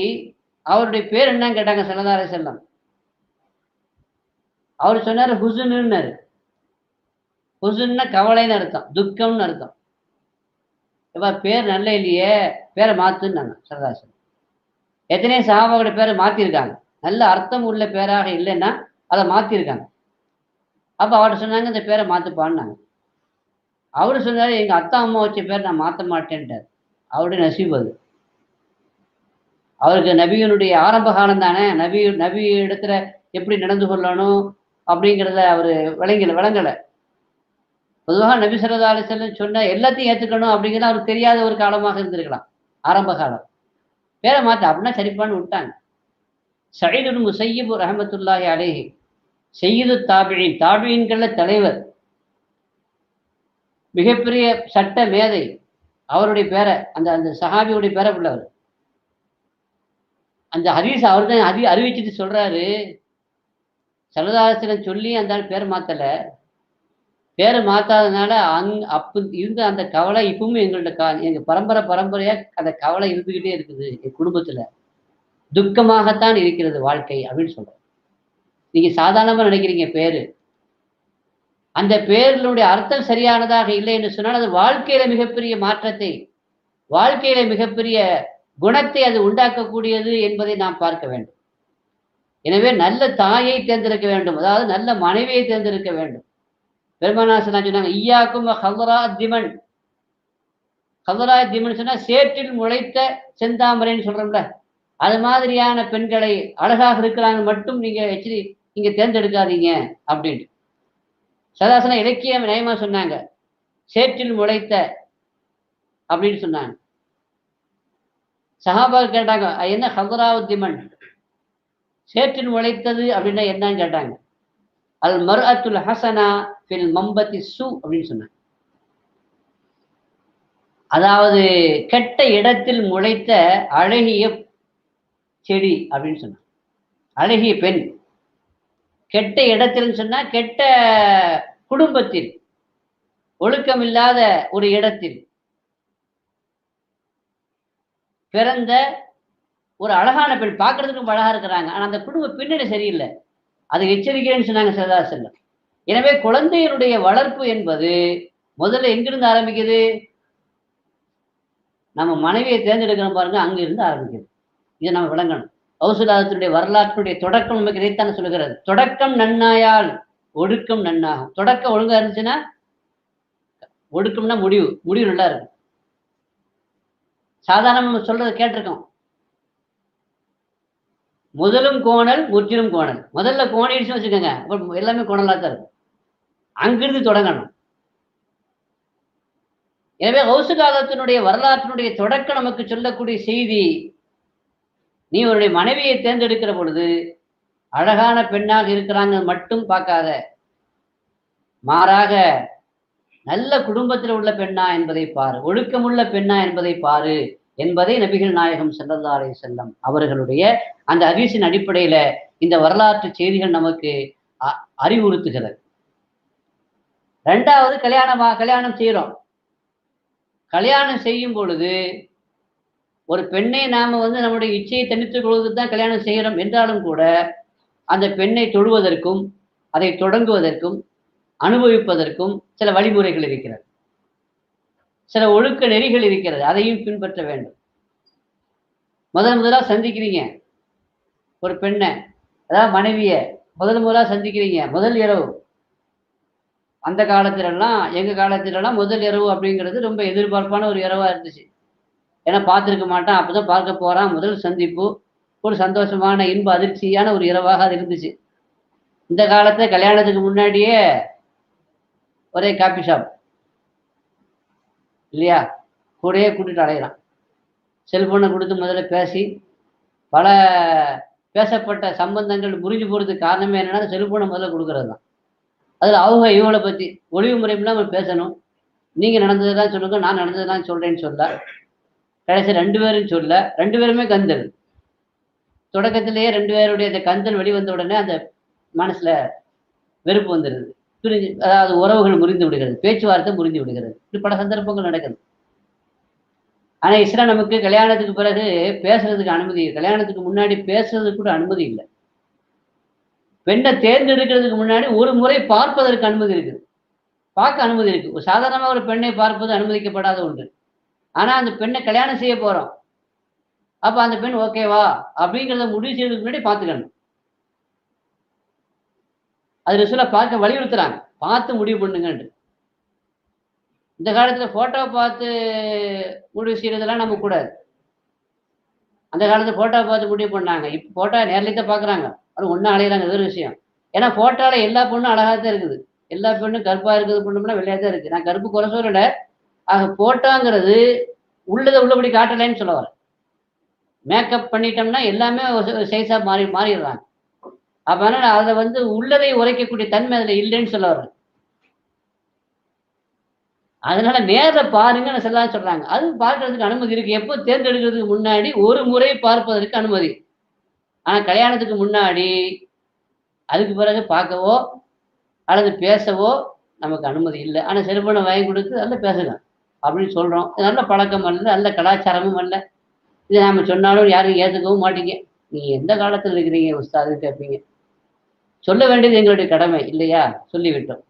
அவருடைய பேர் என்னன்னு கேட்டாங்க ஸல்லல்லாஹு அலைஹி வஸல்லம். அவர் சொன்னாரு ஹுஸ்னுன்னாரு. ஹுஸ்ன்னா கவலைன்னு அர்த்தம், துக்கம்னு அர்த்தம். எப்பா பேர் நல்ல இல்லையே, பேரை மாத்துன்னாங்க ஸல்லல்லாஹு அலைஹி வஸல்லம். எத்தனையோ சஹாபாவுடைய பேரை மாத்திருக்காங்க. நல்ல அர்த்தம் உள்ள பேராக இல்லைன்னா அதை மாத்திருக்காங்க. அப்ப அவர்கிட்ட சொன்னாங்க இந்த பேரை மாத்துப்பான்னாங்க. அவரு சொன்னாரு எங்க அத்தா அம்மா வச்ச பேர் நான் மாத்த மாட்டேன்ட்டார். அவருடைய நசீப் அது. அவருக்கு நபியினுடைய ஆரம்ப காலம் தானே, நபி இடத்துல எப்படி நடந்து கொள்ளணும் அப்படிங்கிறத அவரு விளங்கல. பொதுவாக நபி ஸல்லல்லாஹு அலைஹி வஸல்லம் சொன்ன எல்லாத்தையும் ஏத்துக்கணும் அப்படிங்கிறது அவருக்கு தெரியாத ஒரு காலமாக இருந்திருக்கலாம். ஆரம்ப காலம். பேரை மாத்த அப்படின்னா சரிப்பான்னு விட்டாங்க. சயீத் இப்னு முஸய்யிப் ரஹ்மத்துல்லாஹி அலைஹி சய்யிது தாபிஈன், தாபிஈன்கள்ல தலைவர், மிகப்பெரிய சட்ட மேதை. அவருடைய பேரை அந்த அந்த சஹாபியுடைய பேரை உள்ளவர். அந்த ஹதீஸ் அவர் தான் அறிவிச்சுட்டு சொல்றாரு, ஸல்லல்லாஹு அலைஹி வஸல்லம் சொல்லி அந்த ஆள் பேரை மாத்தல. பேரை மாத்தாதனால அப்ப இருந்த அந்த கவலை இப்பவுமே எங்க பரம்பரையா அந்த கவலை இருந்துகிட்டே இருக்குது என் குடும்பத்துல. துக்கமாகத்தான் இருக்கிறது வாழ்க்கை அப்படின்னு சொல்றேன். நீங்க சாதாரணமா நினைக்கிறீங்க பேரு. அந்த பேர்களுடைய அர்த்தம் சரியானதாக இல்லை என்று சொன்னால் அது வாழ்க்கையில மிகப்பெரிய மாற்றத்தை, வாழ்க்கையில மிகப்பெரிய குணத்தை அது உண்டாக்கக்கூடியது என்பதை நாம் பார்க்க வேண்டும். எனவே நல்ல தாயை தேர்ந்தெடுக்க வேண்டும், அதாவது நல்ல மனைவியை தேர்ந்தெடுக்க வேண்டும். பெருமானார் சொன்னாங்க ஈயாக்கும் ஹல்ரா திமன். ஹல்ரா திமன் சொன்னா சேற்றில் முளைத்த செந்தாமரைன்னு சொல்றோம்ல, அது மாதிரியான பெண்களை அழகாக இருக்கிறாங்க மட்டும் நீங்க தேர்ந்தெடுக்காதீங்க அப்படின்ட்டு சதாசன இலக்கியம் நயமா சொன்னாங்க. சேற்றில் முளைத்த அப்படின்னு சொன்னாங்க. சஹாபா கேட்டாங்க என்ன ஹல்ராவுத்திமன், சேற்றில் முளைத்தது அப்படின்னா என்னன்னு கேட்டாங்க. அல் மர்அத்துல் ஹசனா ஃபில் மம்பத்தி சு அப்படின்னு சொன்னாங்க. அதாவது கெட்ட இடத்தில் முளைத்த அழகிய செடி அப்படின்னு சொன்னான். அழகிய பெண் கெட்ட இடத்தில் சொன்னா கெட்ட குடும்பத்தில், ஒழுக்கம் இல்லாத ஒரு இடத்தில் பிறந்த ஒரு அழகான பெண். பார்க்கறதுக்கும் அழகா இருக்கிறாங்க, ஆனா அந்த குடும்ப பின்னணி சரியில்லை. அதை எச்சரிக்கிறேன்னு சொன்னாங்க சல்லல்லாஹு அலைஹி வஸல்லம். எனவே குழந்தையினுடைய வளர்ப்பு என்பது முதல்ல எங்கிருந்து ஆரம்பிக்குது? நம்ம மனைவியை தேர்ந்தெடுக்கிறோம் பாருங்க, அங்க இருந்து ஆரம்பிக்குது. இதை நம்ம விளங்கணும். கௌசலாதத்தினுடைய வரலாற்றுடைய தொடக்கம் நமக்கு இதைத்தான் சொல்லுகிறது. தொடக்கம் நன்னாயால் ஒடுக்கம் நன்னாகும். தொடக்கம் ஒழுங்கா இருந்துச்சுன்னா ஒடுக்கம்னா முடிவு நல்லா இருக்கும். சாதாரண நம்ம சொல்றதை கேட்டிருக்கோம். முதலும் கோணல் முற்றிலும் கோணல். முதல்ல கோணிடுச்சுன்னு வச்சுக்கோங்க, அப்ப எல்லாமே கோணலா தான் இருக்கும். அங்கிருந்து தொடங்கணும். எனவே கௌசு காலத்தினுடைய வரலாற்றினுடைய தொடக்கம் நமக்கு சொல்லக்கூடிய செய்தி, நீ உன்னுடைய மனைவியை தேர்ந்தெடுக்கிற பொழுது அழகான பெண்ணாக இருக்கிறாங்க மட்டும் பார்க்காத, மாறாக நல்ல குடும்பத்தில் உள்ள பெண்ணா என்பதை பாரு, ஒழுக்கமுள்ள பெண்ணா என்பதை பாரு என்பதை நபிகள் நாயகம் ஸல்லல்லாஹு அலைஹி வஸல்லம் அவர்களுடைய அந்த ஹதீஸின் அடிப்படையில இந்த வரலாற்று செய்திகள் நமக்கு அறிவுறுத்துகிறது. ரெண்டாவது, கல்யாணம் செய்யறோம். கல்யாணம் செய்யும் பொழுது ஒரு பெண்ணை நாம நம்முடைய இச்சையை தனித்துக் கொள்வதற்கு தான் கல்யாணம் செய்யறோம் என்றாலும் கூட, அந்த பெண்ணை தொழுவதற்கும் அதை தொடங்குவதற்கும் அனுபவிப்பதற்கும் சில வழிமுறைகள் இருக்கிறது, சில ஒழுக்க நெறிகள் இருக்கிறது. அதையும் பின்பற்ற வேண்டும். முதலா சந்திக்கிறீங்க ஒரு பெண்ணை, அதாவது மனைவிய முதலா சந்திக்கிறீங்க, முதல் இரவு. அந்த காலத்திலெல்லாம், எங்க காலத்திலெல்லாம் முதல் இரவு அப்படிங்கிறது ரொம்ப எதிர்பார்ப்பான ஒரு இரவா இருந்துச்சு. ஏன்னா பார்த்துருக்க மாட்டான், அப்பதான் பார்க்க போறான், முதல் சந்திப்பு, ஒரு சந்தோஷமான இன்ப அதிர்ச்சியான ஒரு இரவாக அது இருந்துச்சு. இந்த காலத்துல கல்யாணத்துக்கு முன்னாடியே ஒரே காபி ஷாப் இல்லையா, கூடயே கூட்டிட்டு அலையிறான். செல்போனை கொடுத்து முதல்ல பேசி பல பேசப்பட்ட சம்பந்தங்கள் முறிஞ்சு போறதுக்கு காரணமே என்னன்னா, செல்போனை முதல்ல கொடுக்கறது தான். அதுல அவங்க இவங்களை பத்தி ஒளிவு முறையில நம்ம பேசணும். நீங்க நடந்ததுதான் சொல்லுங்க, நான் நடந்ததுதான் சொல்றேன்னு சொல்ல, கடைசி ரெண்டு பேரும் சொல்ல, ரெண்டு பேருமே கந்தல். தொடக்கத்திலேயே ரெண்டு பேருடைய அந்த கந்தல் வெளிவந்த உடனே அந்த மனசுல வெறுப்பு வந்துடுது, பிரிஞ்சு, அதாவது உறவுகள் முறிந்து விடுகிறது, பேச்சுவார்த்தை முறிந்து விடுகிறது. இப்படி பல சந்தர்ப்பங்கள் நடக்குது. ஆனா இஸ்லாம் நமக்கு கல்யாணத்துக்கு பிறகு பேசுறதுக்கு அனுமதி, கல்யாணத்துக்கு முன்னாடி பேசுறதுக்கு கூட அனுமதி இல்லை. பெண்ணை தேர்ந்தெடுக்கிறதுக்கு முன்னாடி ஒரு முறை பார்ப்பதற்கு அனுமதி இருக்குது, பார்க்க அனுமதி இருக்கு. ஒரு சாதாரணமா ஒரு பெண்ணை பார்ப்பது அனுமதிக்கப்படாத ஒன்று. ஆனா அந்த பெண்ணை கல்யாணம் செய்ய போறோம், அப்ப அந்த பெண் ஓகேவா அப்படிங்கிறத முடிவு செய்யறதுக்கு முன்னாடி பார்த்துக்கணும். அது ரசூலா பார்க்க வலியுறுத்துறாங்க, பார்த்து முடிவு பண்ணுங்கன்னு. இந்த காலத்துல போட்டோ பார்த்து முடிவு செய்யறதெல்லாம் நம்ம கூடாது. அந்த காலத்துல போட்டோ பார்த்து முடிவு பண்ணாங்க. இப்ப போட்டோ நேரில் தான் பாக்குறாங்க, அது ஒன்னும் அலையிறாங்க, வேறு விஷயம். ஏன்னா போட்டோல எல்லா பொண்ணும் அழகா தான் இருக்குது, எல்லா பெண்ணும் கருப்பா இருக்குது, பொண்ணும்னா வெள்ளையா தான் இருக்கு. நான் கருப்பு குறை சொல்லல. ஆக போட்டோங்கிறது உள்ளதை உள்ளபடி காட்டலைன்னு சொல்ல வர. மேக்கப் பண்ணிட்டோம்னா எல்லாமே சைஸா மாறிடுறாங்க. அப்ப அதை உள்ளதை உரைக்கக்கூடிய தன்மை அதுல இல்லைன்னு சொல்ல வர்றேன். அதனால நேர பாருங்க சொல்றாங்க. அது பார்க்கறதுக்கு அனுமதி இருக்கு. எப்போ தேர்ந்தெடுக்கிறதுக்கு முன்னாடி ஒரு முறை பார்ப்பதற்கு அனுமதி. ஆனா கல்யாணத்துக்கு முன்னாடி அதுக்கு பிறகு பார்க்கவோ அல்லது பேசவோ நமக்கு அனுமதி இல்லை. ஆனா செல்போனை வாங்கி கொடுத்து அதில் பேசுங்க அப்படின்னு சொல்றோம். நல்ல பழக்கம் அல்ல, நல்ல கலாச்சாரமும் அல்ல. இதை நாம சொன்னாலும் யாரும் ஏற்றுக்கவும் மாட்டீங்க. நீங்க எந்த காலத்தில் இருக்கிறீங்க உஸ்தாது கேட்பீங்க. சொல்ல வேண்டியது எங்களுடைய கடமை இல்லையா, சொல்லிவிட்டோம்.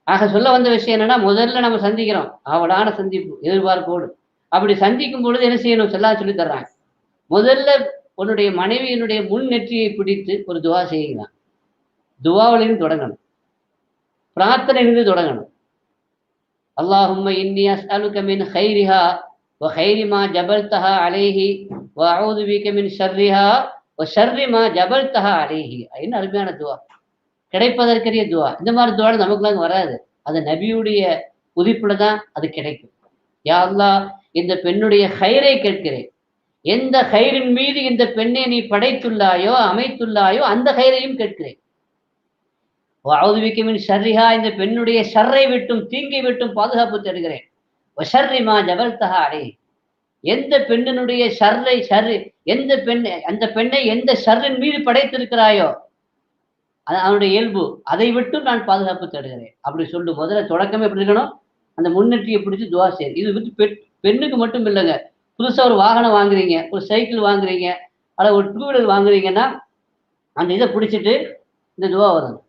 ஆக சொல்ல வந்த விஷயம் என்னன்னா, முதல்ல நம்ம சந்திக்கிறோம், அவளான சந்திப்பு எதிர்பார்ப்போடு. அப்படி சந்திக்கும் பொழுது என்ன செய்யணும் சொல்லி தர்றாங்க. முதல்ல உன்னுடைய மனைவியினுடைய முன் நெற்றியை பிடித்து ஒரு துவா செய்யலாம். துவாவிலிருந்து தொடங்கணும், பிரார்த்தனையிலிருந்து தொடங்கணும். அல்லாஹும்ம இன்னி அஸ்அலுக மின் கைரிஹா வ கைரி மா ஜபல்தஹா அலைஹி வ அஊது பிக மின் ஷர்ரிஹா வ ஷர்ரி மா ஜபல்தஹா அலைஹி. என்ன அருமையான துவா, கிடைப்பதற்கரிய துவா. இந்த மாதிரி துவா நமக்குலாம் வராது, அது நபியுடைய உதிப்புல தான் அது கிடைக்கும். யா அல்லாஹ், இந்த பெண்ணுடைய ஹைரை கேட்கிறேன். எந்த ஹைரின் மீது இந்த பெண்ணை நீ படைத்துள்ளாயோ அமைத்துள்ளாயோ அந்த ஹைரையும் கேட்கிறேன். ஷர்ரிஹா, இந்த பெண்ணுடைய ஷர்ரை விட்டும் தீங்கை விட்டும் பாதுகாப்பு தருகிறேன். வஷர்ரிமா ஜபல்தஹா அலை, எந்த பெண்ணினுடைய எந்த அந்த பெண்ணை எந்த ஷர்ரின் மீது படைத்திருக்கிறாயோ அது அவனுடைய இயல்பு, அதை விட்டும் நான் பாதுகாப்பு தேடுகிறேன் அப்படி சொல்லு. முதல்ல தொடக்கமே எப்படி இருக்கணும், அந்த முன்னெற்றியை பிடிச்சி துவா செய்யுது. இது வந்து பெண்ணுக்கு மட்டும் இல்லைங்க. புதுசா ஒரு வாகனம் வாங்குறீங்க, ஒரு சைக்கிள் வாங்குறீங்க, அல்ல ஒரு 2 வீலர் வாங்குறீங்கன்னா அந்த இதை பிடிச்சிட்டு இந்த துவா வரும்.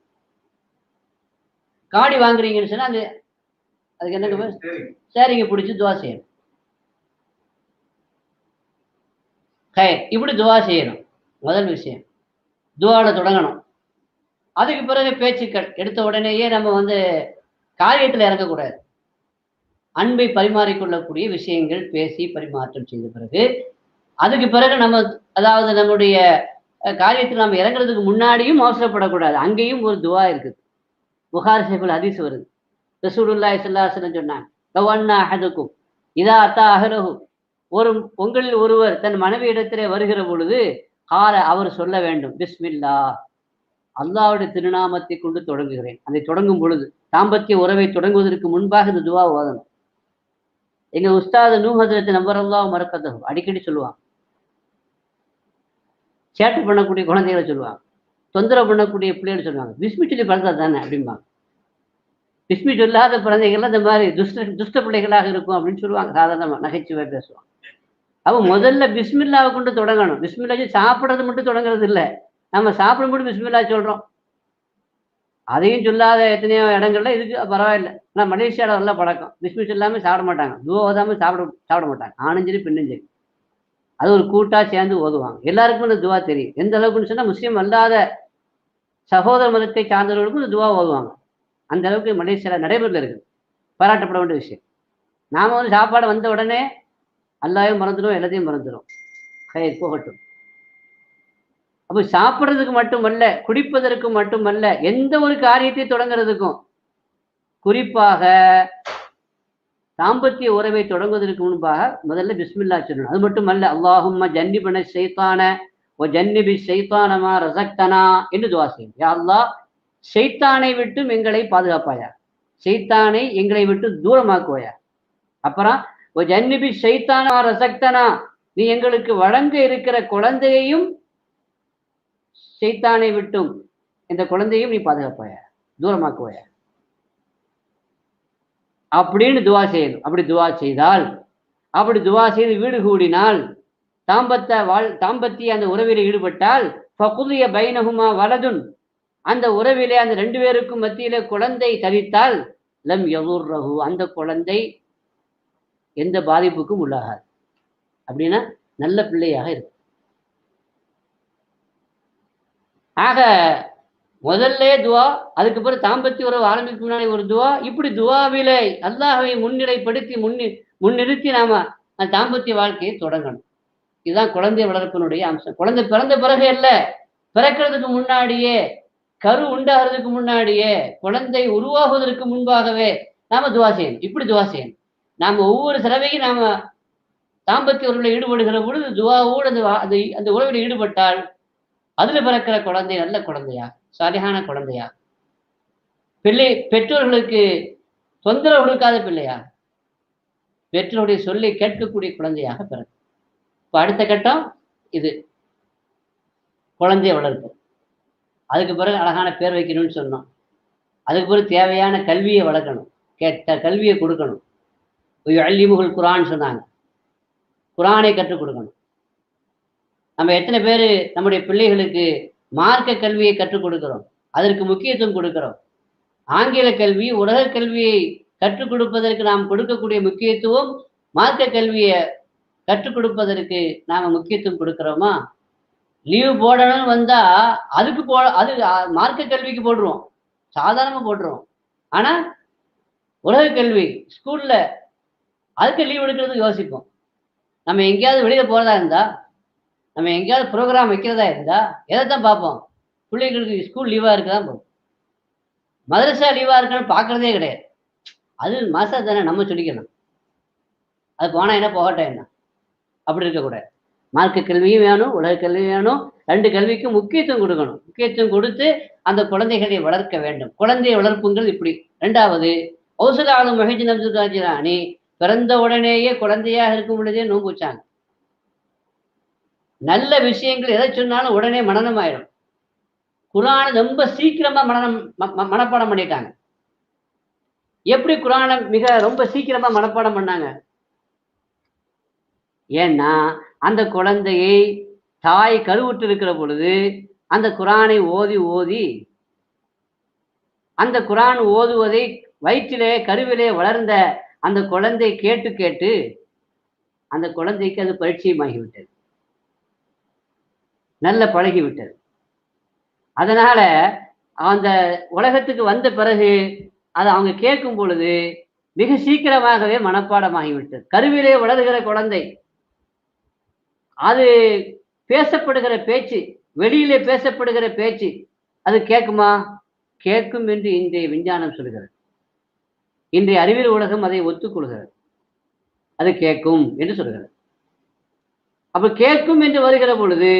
காடி வாங்குறீங்கன்னு சொன்னா அதுக்கு என்ன சரிங்க பிடிச்சி துவா செய்யணும். இப்படி துவா செய்யணும். முதல் விஷயம் துவாவில் தொடங்கணும். அதுக்கு பிறகு பேச்சுக்கள். எடுத்த உடனேயே நம்ம வந்து காரியத்தில் இறங்கக்கூடாது. அன்பை பரிமாறிக்கொள்ளக்கூடிய விஷயங்கள் பேசி பரிமாற்றம் செய்த பிறகு அதுக்கு பிறகு நம்ம அதாவது நம்முடைய காரியத்தில் நம்ம இறங்குறதுக்கு முன்னாடியும் அவசரப்படக்கூடாது. அங்கேயும் ஒரு துவா இருக்குது. புகாரி ஷரீஃபில் ஹதீஸ் வருது. ரசூலுல்லாஹி ஸல்லல்லாஹு அலைஹி வஸல்லம் சொன்னாங்க, லவன்னா அஹதுக்கும் இதா அத்தா அஹ்லஹு, உங்களில் ஒருவர் தன் மனைவி இடத்திலே வருகிற பொழுது அவர் சொல்ல வேண்டும், பிஸ்மில்லா, அல்லாஹ்வுடைய திருநாமத்தை கொண்டு தொடங்குகிறேன். அதை தொடங்கும் பொழுது தாம்பத்திய உறவை தொடங்குவதற்கு முன்பாக இந்த துவா ஓதணும். எங்க உஸ்தாது நூஹ் ஹஜ்ரத் நம்பரல்லாஹு மரக்கதஹு அடிக்கடி சொல்லுவாங்க. சேட்டை பண்ணக்கூடிய குழந்தைகளை சொல்லுவாங்க, தொந்தரவு பண்ணக்கூடிய பிள்ளைகள் சொல்லுவாங்க, பிஸ்மி சொல்லி பழத்தா தானே அப்படிம்பாங்க. பிஸ்மி சொல்லாத குழந்தைகள்லாம் இந்த மாதிரி துஷ்ட பிள்ளைகளாக இருக்கும் அப்படின்னு சொல்லுவாங்க. சாதாரணமா நகைச்சுவை பேசுவாங்க. அப்போ முதல்ல பிஸ்மில்லாவை கொண்டு தொடங்கணும். பிஸ்மில்லா சாப்பிட்றது மட்டும் தொடங்குறது இல்லை. நம்ம சாப்பிடும் போது பிஸ்மில்லா சொல்றோம். அதையும் சொல்லாத எத்தனையோ இடங்கள்ல இதுக்கு பரவாயில்ல. ஆனால் மலேசியாவில் நல்ல பழக்கம். பிஸ்மி சொல்லாமல் சாப்பிட மாட்டாங்க. துவா ஓதாமல் சாப்பிட மாட்டாங்க. ஆணும் சரி பெண்ணும் சரி. அது ஒரு கூட்டா சேர்ந்து ஓதுவாங்க. எல்லாருக்கும் இந்த துவா தெரியும். எந்த அளவுக்குன்னு சொன்னா முஸ்லீம் அல்லாத சகோதர மதத்தை சார்ந்தவர்களுக்கும் இந்த துவா ஓதுவாங்க. அந்த அளவுக்கு மலேசியாவில் நடைமுறையில் இருக்குது. பாராட்டப்பட வேண்டிய விஷயம். நாம வந்து சாப்பாடு வந்த உடனே அல்லாவையும் மறந்துடும், எல்லாத்தையும் மறந்துடும். போகட்டும். அப்போ சாப்பிட்றதுக்கு மட்டுமல்ல, குடிப்பதற்கு மட்டுமல்ல, எந்த ஒரு காரியத்தை தொடங்குறதுக்கும், குறிப்பாக தாம்பத்திய உறவை தொடங்குவதற்கு முன்பாக முதல்ல பிஸ்மில்லா சொல்லணும். அது மட்டுமல்ல, அல்லாஹும்ம ஜன்னிபன ஷைத்தான வ ஜன்னிபி ஷைத்தானமா ரஸக்தனா என்று துஆ செய்யும். யா அல்லாஹ், ஷைத்தானை விட்டும் எங்களை பாதுகாப்பாயா, ஷைத்தானை எங்களை விட்டு தூரமாக்குவாயா. அப்புறம் வ ஜன்னிபி ஷைத்தானமா ரஸக்தனா, நீ எங்களுக்கு வழங்க இருக்கிற குழந்தையையும் ஷைத்தானை விட்டும் இந்த குழந்தையும் நீ பாதுகாப்பாயா, தூரமாக்குவாயா அப்படின்னு துவா செய்யணும். அப்படி துவா செய்தால், அப்படி துவா செய்து வீடு கூடினால், தாம்பத்திய அந்த உறவிலே ஈடுபட்டால், ஃபகுதிய பைனஹுமா வலதுன், அந்த உறவிலே அந்த 2 பேருக்கும் மத்தியிலே குழந்தை தரித்தால், லம் யதுர்ரஹு, அந்த குழந்தை எந்த பாதிப்புக்கும் உள்ளாகாது. அப்படின்னா நல்ல பிள்ளையாக இருக்கும். ஆக முதல்ல துவா, அதுக்கு பிறகு தாம்பத்திய உறவு ஆரம்பிக்கும் முன்னாடி ஒரு துவா. இப்படி துவாவிலே அல்லாஹ்வை முன்னிலைப்படுத்தி முன்னிறுத்தி நாம அந்த தாம்பத்திய வாழ்க்கையை தொடங்கணும். இதுதான் குழந்தை வளர்ப்பினுடைய அம்சம். குழந்தை பிறந்த பிறகு அல்ல, பிறக்கிறதுக்கு முன்னாடியே, கரு உண்டாகிறதுக்கு முன்னாடியே, குழந்தை உருவாகுவதற்கு முன்பாகவே நாம துவா செய்யணும். இப்படி துவா செய்யணும். நாம ஒவ்வொரு தடவையும் நாம தாம்பத்திய உறவில் ஈடுபடுகிற பொழுது துவாவோடு அந்த உறவில் ஈடுபட்டால் அதுல பிறக்கிற குழந்தை நல்ல குழந்தையா, சாலிஹான குழந்தையா, பெற்றோர்களுக்கு தொந்தரவு கொடுக்காத பிள்ளையா, பெற்றோருடைய சொல்லை கேட்கக்கூடிய குழந்தையாக பிறக்கும். இப்போ அடுத்த கட்டம் இது குழந்தைய வளர்ப்பு. அதுக்கு பிறகு அழகான பேர் வைக்கணும்னு சொன்னோம். அதுக்கு பிறகு தேவையான கல்வியை வளர்க்கணும், கல்வியை கொடுக்கணும். அல்லிமுகள் குரான் சொன்னாங்க, குரானை கற்றுக் கொடுக்கணும். நம்ம எத்தனை பேர் நம்முடைய பிள்ளைகளுக்கு மார்க்க கல்வியை கற்றுக் கொடுக்கிறோம், அதற்கு முக்கியத்துவம் கொடுக்கிறோம். ஆங்கில கல்வி, உலக கல்வியை கற்றுக் கொடுப்பதற்கு நாம் கொடுக்கக்கூடிய முக்கியத்துவம், மார்க்க கல்வியை கற்றுக் கொடுப்பதற்கு நாம முக்கியத்துவம் கொடுக்கிறோமா? லீவு போடணும்னு வந்தா அதுக்கு அது மார்க்க கல்விக்கு போடுறோம், சாதாரணமா போடுறோம். ஆனா உலக கல்வி ஸ்கூல்ல அதுக்கு லீவ் எடுக்கிறதுக்கு யோசிப்போம். நம்ம எங்கேயாவது வெளியில போறதா இருந்தா, நம்ம எங்கேயாவது ப்ரோக்ராம் வைக்கிறதா இருந்தா எதைத்தான் பார்ப்போம்? பிள்ளைங்களுக்கு ஸ்கூல் லீவாக இருக்குதான் போகும். மதரசா லீவாக இருக்கான்னு பார்க்கறதே கிடையாது. அது மாசம் தானே நம்ம சொல்லிக்கலாம், அது போனால் என்ன போகட்டும் என்ன, அப்படி இருக்கக்கூடாது. மார்க்க கல்வியும் வேணும், உலக கல்வியும் வேணும். 2 கல்விக்கும் முக்கியத்துவம் கொடுக்கணும். முக்கியத்துவம் கொடுத்து அந்த குழந்தைகளை வளர்க்க வேண்டும். குழந்தைய வளர்ப்புங்கிறது இப்படி. 2வது, ஔசலாலும் மஹிஜ் நப்சுகாஜிரானி பிறந்த உடனேயே குழந்தையாக இருக்கும் பொழுதே நோன்பு வச்சாங்க. நல்ல விஷயங்கள் எதை சொன்னாலும் உடனே மனனம் ஆயிடும். குர்ஆனை ரொம்ப சீக்கிரமா மனப்பாடம் பண்ணிட்டாங்க. எப்படி குர்ஆனை ரொம்ப சீக்கிரமா மனப்பாடம் பண்ணாங்க? ஏன்னா அந்த குழந்தையை தாய் கருவுற்று இருக்கிற பொழுது அந்த குர்ஆனை ஓதி ஓதி அந்த குர்ஆன் ஓதுவதை வயிற்றிலே கருவிலே வளர்ந்த அந்த குழந்தை கேட்டு கேட்டு அந்த குழந்தைக்கு அது பரிச்சயமாகிவிட்டது, நல்ல பழகிவிட்டது. அதனால அந்த உலகத்துக்கு வந்த பிறகு அதை அவங்க கேட்கும் பொழுது மிக சீக்கிரமாகவே மனப்பாடமாகிவிட்டது. கருவிலே வளர்கிற குழந்தை அது பேசப்படுகிற பேச்சு, வெளியிலே பேசப்படுகிற பேச்சு அது கேட்குமா? கேட்கும் என்று இன்றைய விஞ்ஞானம் சொல்கிறது. இன்றைய அறிவியல் உலகம் அதை ஒத்துக்கொள்கிறது. அது கேட்கும் என்று சொல்கிறது. அப்ப கேட்கும் என்று வருகிற பொழுது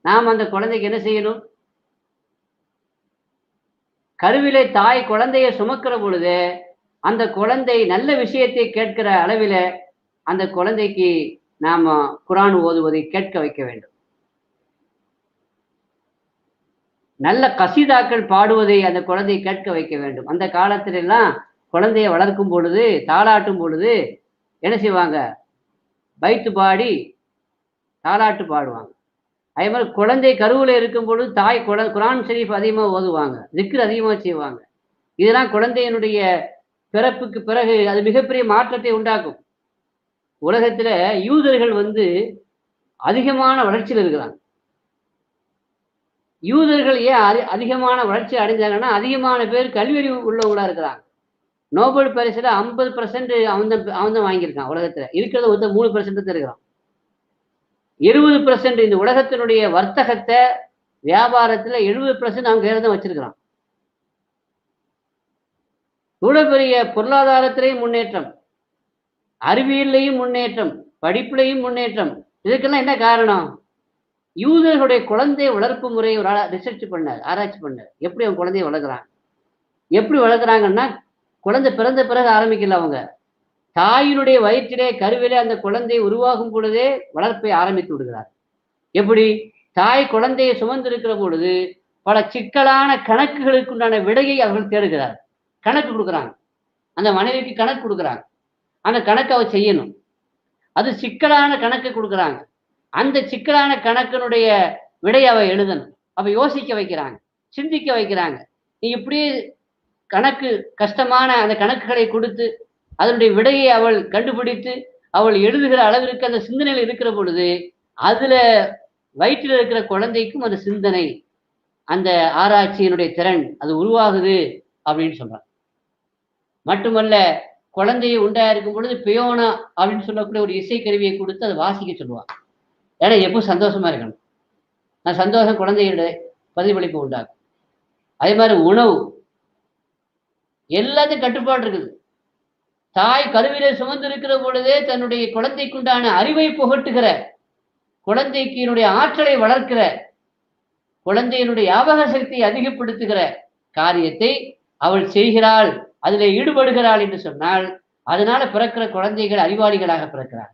நாம் அந்த குழந்தைக்கு என்ன செய்யணும்? கருவிலே தாய் குழந்தையை சுமக்கிற பொழுது அந்த குழந்தை நல்ல விஷயத்தை கேட்கிற அளவில அந்த குழந்தைக்கு நாம குர்ஆன் ஓதுவதை கேட்க வைக்க வேண்டும். நல்ல கசீதாக்கள் பாடுவதை அந்த குழந்தையை கேட்க வைக்க வேண்டும். அந்த காலத்துல எல்லாம் குழந்தையை வளர்க்கும் பொழுது, தாலாட்டும் பொழுது என்ன செய்வாங்க? பைத்து பாடி தாலாட்டு பாடுவாங்க. அதே மாதிரி குழந்தை கருவுல இருக்கும் பொழுது தாய் குர்ஆன் ஷரீஃப் அதிகமா ஓதுவாங்க, திக்ர் அதிகமா செய்வாங்க. இதெல்லாம் குழந்தையினுடைய பிறப்புக்கு பிறகு அது மிகப்பெரிய மாற்றத்தை உண்டாக்கும். உலகத்துல யூதர்கள் அதிகமான வளர்ச்சியில் இருக்கிறாங்க. யூதர்கள் ஏன் அதிகமான வளர்ச்சி அடைஞ்சாங்கன்னா, அதிகமான பேர் கல்வியறிவு உள்ளவங்களா இருக்கிறாங்க. நோபல் பரிசுல 50% அவன் வாங்கியிருக்கான். உலகத்துல இருக்கிறத 3% தான் இருக்கிறான். 20% இந்த உலகத்தினுடைய வர்த்தகத்தை வியாபாரத்துல 70% அவங்க கையில தான் வச்சிருக்கிறான். இவ்வளவு பெரிய பொருளாதாரத்திலையும் முன்னேற்றம், அறிவியலையும் முன்னேற்றம், படிப்புலையும் முன்னேற்றம். இதுக்கெல்லாம் என்ன காரணம்? யூதர்களுடைய குழந்தை வளர்ப்பு முறையை ஒரு ரிசர்ச் பண்ணார், ஆராய்ச்சி பண்ணார். எப்படி அவங்க குழந்தைய வளர்க்குறாங்க? எப்படி வளர்க்குறாங்கன்னா, குழந்தை பிறந்த பிறகு ஆரம்பிக்கல. அவங்க தாயினுடைய வயிற்றிலே கருவிலே அந்த குழந்தை உருவாகும் பொழுதே வளர்ப்பை ஆரம்பித்து விடுகிறார். எப்படி? தாய் குழந்தையை சுமந்திருக்கிற பொழுது பல சிக்கலான கணக்குகளுக்கு உண்டான விடையை அவர்கள் தேடுகிறார். கணக்கு கொடுக்குறாங்க, அந்த மனைவிக்கு கணக்கு கொடுக்குறாங்க. அந்த கணக்கு அவ செய்யணும். அது சிக்கலான கணக்கு கொடுக்குறாங்க. அந்த சிக்கலான கணக்கினுடைய விடை அவ எழுதணும். அவ யோசிக்க வைக்கிறாங்க, சிந்திக்க வைக்கிறாங்க. நீ இப்படி கணக்கு கஷ்டமான அந்த கணக்குகளை கொடுத்து அதனுடைய விடையை அவள் கண்டுபிடித்து அவள் எழுதுகிற அளவிற்கு அந்த சிந்தனையில் இருக்கிற பொழுது அதுல வயிற்றில் இருக்கிற குழந்தைக்கும் அந்த சிந்தனை, அந்த ஆராய்ச்சியினுடைய திறன் அது உருவாகுது அப்படின்னு சொல்றாங்க. மட்டுமல்ல, குழந்தையை உண்டாயிருக்கும் பொழுது பியோனா அப்படின்னு சொல்லக்கூடிய ஒரு இசைக்கருவியை கொடுத்து அதை வாசிக்க சொல்லுவாங்க. ஏன்னா எப்போ சந்தோஷமா இருக்கணும். நான் சந்தோஷம் குழந்தையோட பிரதிபலிப்பு உண்டாகும். அதே மாதிரி உணவு எல்லாத்தையும் கட்டுப்பாடு இருக்குது. தாய் கருவிலே சுமந்து இருக்கிற பொழுதே தன்னுடைய குழந்தைக்குண்டான அறிவை புகட்டுகிற, குழந்தைக்கு ஆற்றலை வளர்க்கிற, குழந்தையினுடைய ஞாபக சக்தியை அதிகப்படுத்துகிற காரியத்தை அவள் செய்கிறாள், அதில் ஈடுபடுகிறாள் என்று சொன்னால் அதனால பிறக்கிற குழந்தைகள் அறிவாளிகளாக பிறக்கிறார்.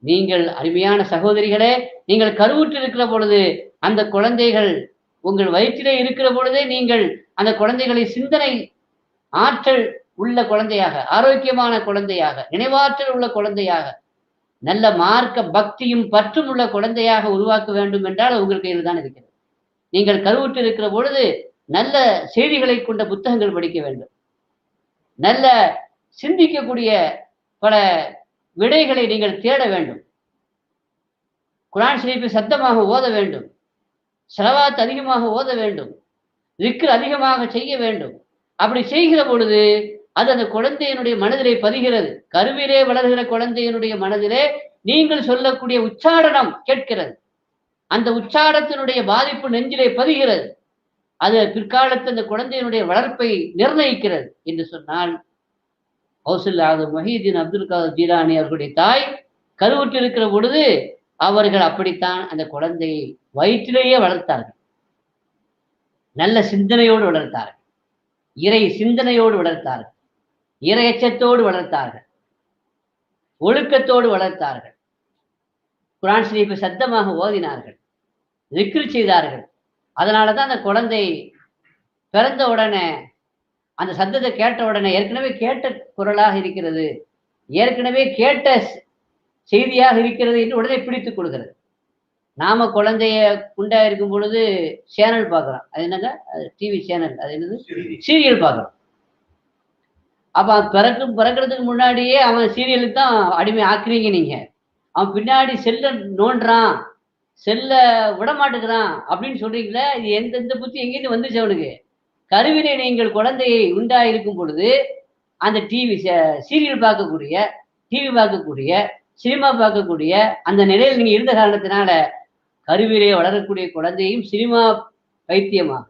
நீங்கள் அருமையான சகோதரிகளே, நீங்கள் கருவுற்று இருக்கிற பொழுது அந்த குழந்தைகள் உங்கள் வயிற்றிலே இருக்கிற பொழுதே நீங்கள் அந்த குழந்தைகளை சிந்தனை ஆற்றல் உள்ள குழந்தையாக, ஆரோக்கியமான குழந்தையாக, நினைவாற்றல் உள்ள குழந்தையாக, நல்ல மார்க்க பக்தியும் பற்றும் உள்ள குழந்தையாக உருவாக்க வேண்டும் என்றால் உங்கள் கையில் தான் இருக்கிறது. நீங்கள் கருவுற்று இருக்கிற பொழுது நல்ல செய்திகளை கொண்ட புத்தகங்கள் படிக்க வேண்டும். நல்ல சிந்திக்கக்கூடிய பல விடைகளை நீங்கள் தேட வேண்டும். குர்ஆன் ஷரீஃபை சத்தமாக ஓத வேண்டும். ஸலவாத் அதிகமாக ஓத வேண்டும். திக்ர் அதிகமாக செய்ய வேண்டும். அப்படி செய்கிற பொழுது அது அந்த குழந்தையினுடைய மனதிலே பதிகிறது. கருவிலே வளர்கிற குழந்தையினுடைய மனதிலே நீங்கள் சொல்லக்கூடிய உச்சாரணம் கேட்கிறது. அந்த உச்சாரத்தினுடைய பாதிப்பு நெஞ்சிலே பதிகிறது. அது பிற்காலத்தில் அந்த குழந்தையினுடைய வளர்ப்பை நிர்ணயிக்கிறது என்று சொன்னால், கௌசல் ஆதம் மொஹீதீன் அப்துல் காதர் ஜீலானி அவர்களுடைய தாய் கருவுற்று இருக்கிற பொழுது அவர்கள் அப்படித்தான் அந்த குழந்தையை வயிற்றிலேயே வளர்த்தார்கள். நல்ல சிந்தனையோடு வளர்த்தார்கள், இறை சிந்தனையோடு வளர்த்தார்கள், இறை எச்சத்தோடு வளர்த்தார்கள். ஒழுக்கத்தோடு வளர்த்தார்கள். குர்ஆன் ஷரீஃபை சத்தமாக ஓதினார்கள், திக்ர் செய்தார்கள். அதனால தான் அந்த குழந்தை பிறந்த உடனே அந்த சத்தத்தை கேட்ட உடனே ஏற்கனவே கேட்ட குரலாக இருக்கிறது, ஏற்கனவே கேட்ட செய்தியாக இருக்கிறது என்று உடனே பிடித்துக் கொள்கிறது. நாம குழந்தைய குண்டா இருக்கும் பொழுது சேனல் பார்க்குறோம். அது என்னங்க, அது டிவி சேனல், அது என்னது, சீரியல் பார்க்குறோம். அப்ப பிறக்கிறதுக்கு முன்னாடியே அவன் சீரியலுக்கு தான் அடிமை ஆக்குறீங்க நீங்க. அவன் பின்னாடி செல்ல நோண்டுறான், செல்ல விட மாட்டேங்கிறான் அப்படின்னு சொல்றீங்களே, இது எந்த புத்தி எங்கேருந்து வந்துச்சு அவனுக்கு? கருவிலே நீங்கள் குழந்தையை உண்டாயிருக்கும் பொழுது அந்த சீரியல் பார்க்கக்கூடிய, டிவி பார்க்கக்கூடிய, சினிமா பார்க்கக்கூடிய அந்த நிலையில் நீங்க இருந்த காரணத்தினால கருவிலே வளரக்கூடிய குழந்தையும் சினிமா பைத்தியமாக,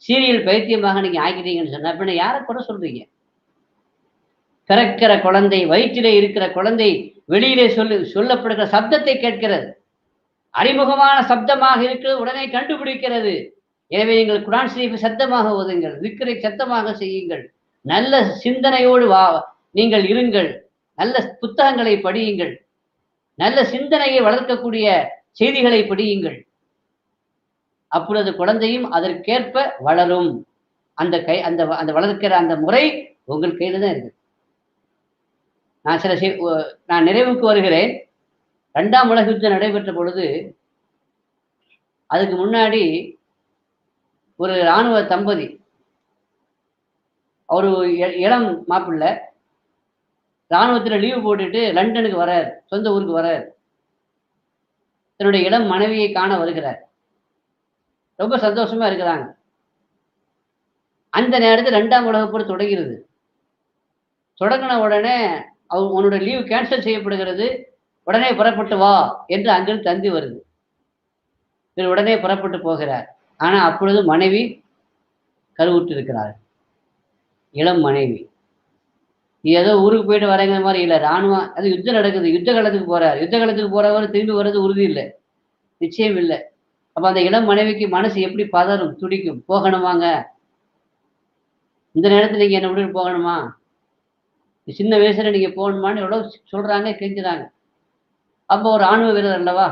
சீரியல் பைத்தியமாக நீங்க ஆக்கிட்டீங்கன்னு சொன்னா பின்ன யாரை குறை சொல்றீங்க? பிறக்கிற குழந்தை, வயிற்றிலே இருக்கிற குழந்தை வெளியிலே சொல்லப்படுகிற சப்தத்தை கேட்கிறது, அறிமுகமான சப்தமாக இருக்கிறது, உடனே கண்டுபிடிக்கிறது. எனவே நீங்கள் குர்ஆன் ஷரீஃபை சத்தமாக ஓதுங்கள், திக்ரை சத்தமாக செய்யுங்கள், நல்ல சிந்தனையோடு நீங்கள் இருங்கள், நல்ல புத்தகங்களை படியுங்கள், நல்ல சிந்தனையை வளர்க்கக்கூடிய செய்திகளை படியுங்கள். அப்பொழுது குழந்தையும் அதற்கேற்ப வளரும். அந்த வளர்க்கிற அந்த முறை உங்கள் கையில தான் இருக்கு. நான் நிறைவுக்கு வருகிறேன். 2ஆம் உலக யுத்தம் நடைபெற்ற பொழுது அதுக்கு முன்னாடி ஒரு இராணுவ தம்பதி, ஒரு இளம் மாப்பிள்ளை இராணுவத்தில் லீவு போட்டுட்டு லண்டனுக்கு வரார், சொந்த ஊருக்கு வரார். தன்னுடைய இளம் மனைவியை காண வருகிறார். ரொம்ப சந்தோஷமா இருக்கிறாங்க. அந்த நேரத்தில் 2ஆம் உலகப் போர் தொடங்கிறது. தொடங்கின உடனே உன்னோட லீவு கேன்சல் செய்யப்படுகிறது, உடனே புறப்பட்டு வா என்று அங்கிருந்து தந்தி வருது. இவர் உடனே புறப்பட்டு போகிறார். ஆனா அப்பொழுது மனைவி கருவுற்று இருக்கிறார். இளம் மனைவி. ஏதோ ஊருக்கு போயிட்டு வரங்கிற மாதிரி இல்லை, ராணுவம், அது யுத்தம் நடக்குது, யுத்த காலத்துக்கு போறார். யுத்த காலத்துக்கு போறவர் திரும்பி வர்றது உறுதி இல்லை, நிச்சயம் இல்லை. அப்ப அந்த இளம் மனைவிக்கு மனசு எப்படி பதறும், துடிக்கும். போகணுமாங்க, இந்த நேரத்தில் நீங்க என்ன விட்டு போகணுமா, சின்ன வயசுல நீங்க போகணுமான்னு எவ்வளவு சொல்றாங்க, கெஞ்சுறாங்க. அப்போ ஒரு ராணுவ வீரர் அல்லவா,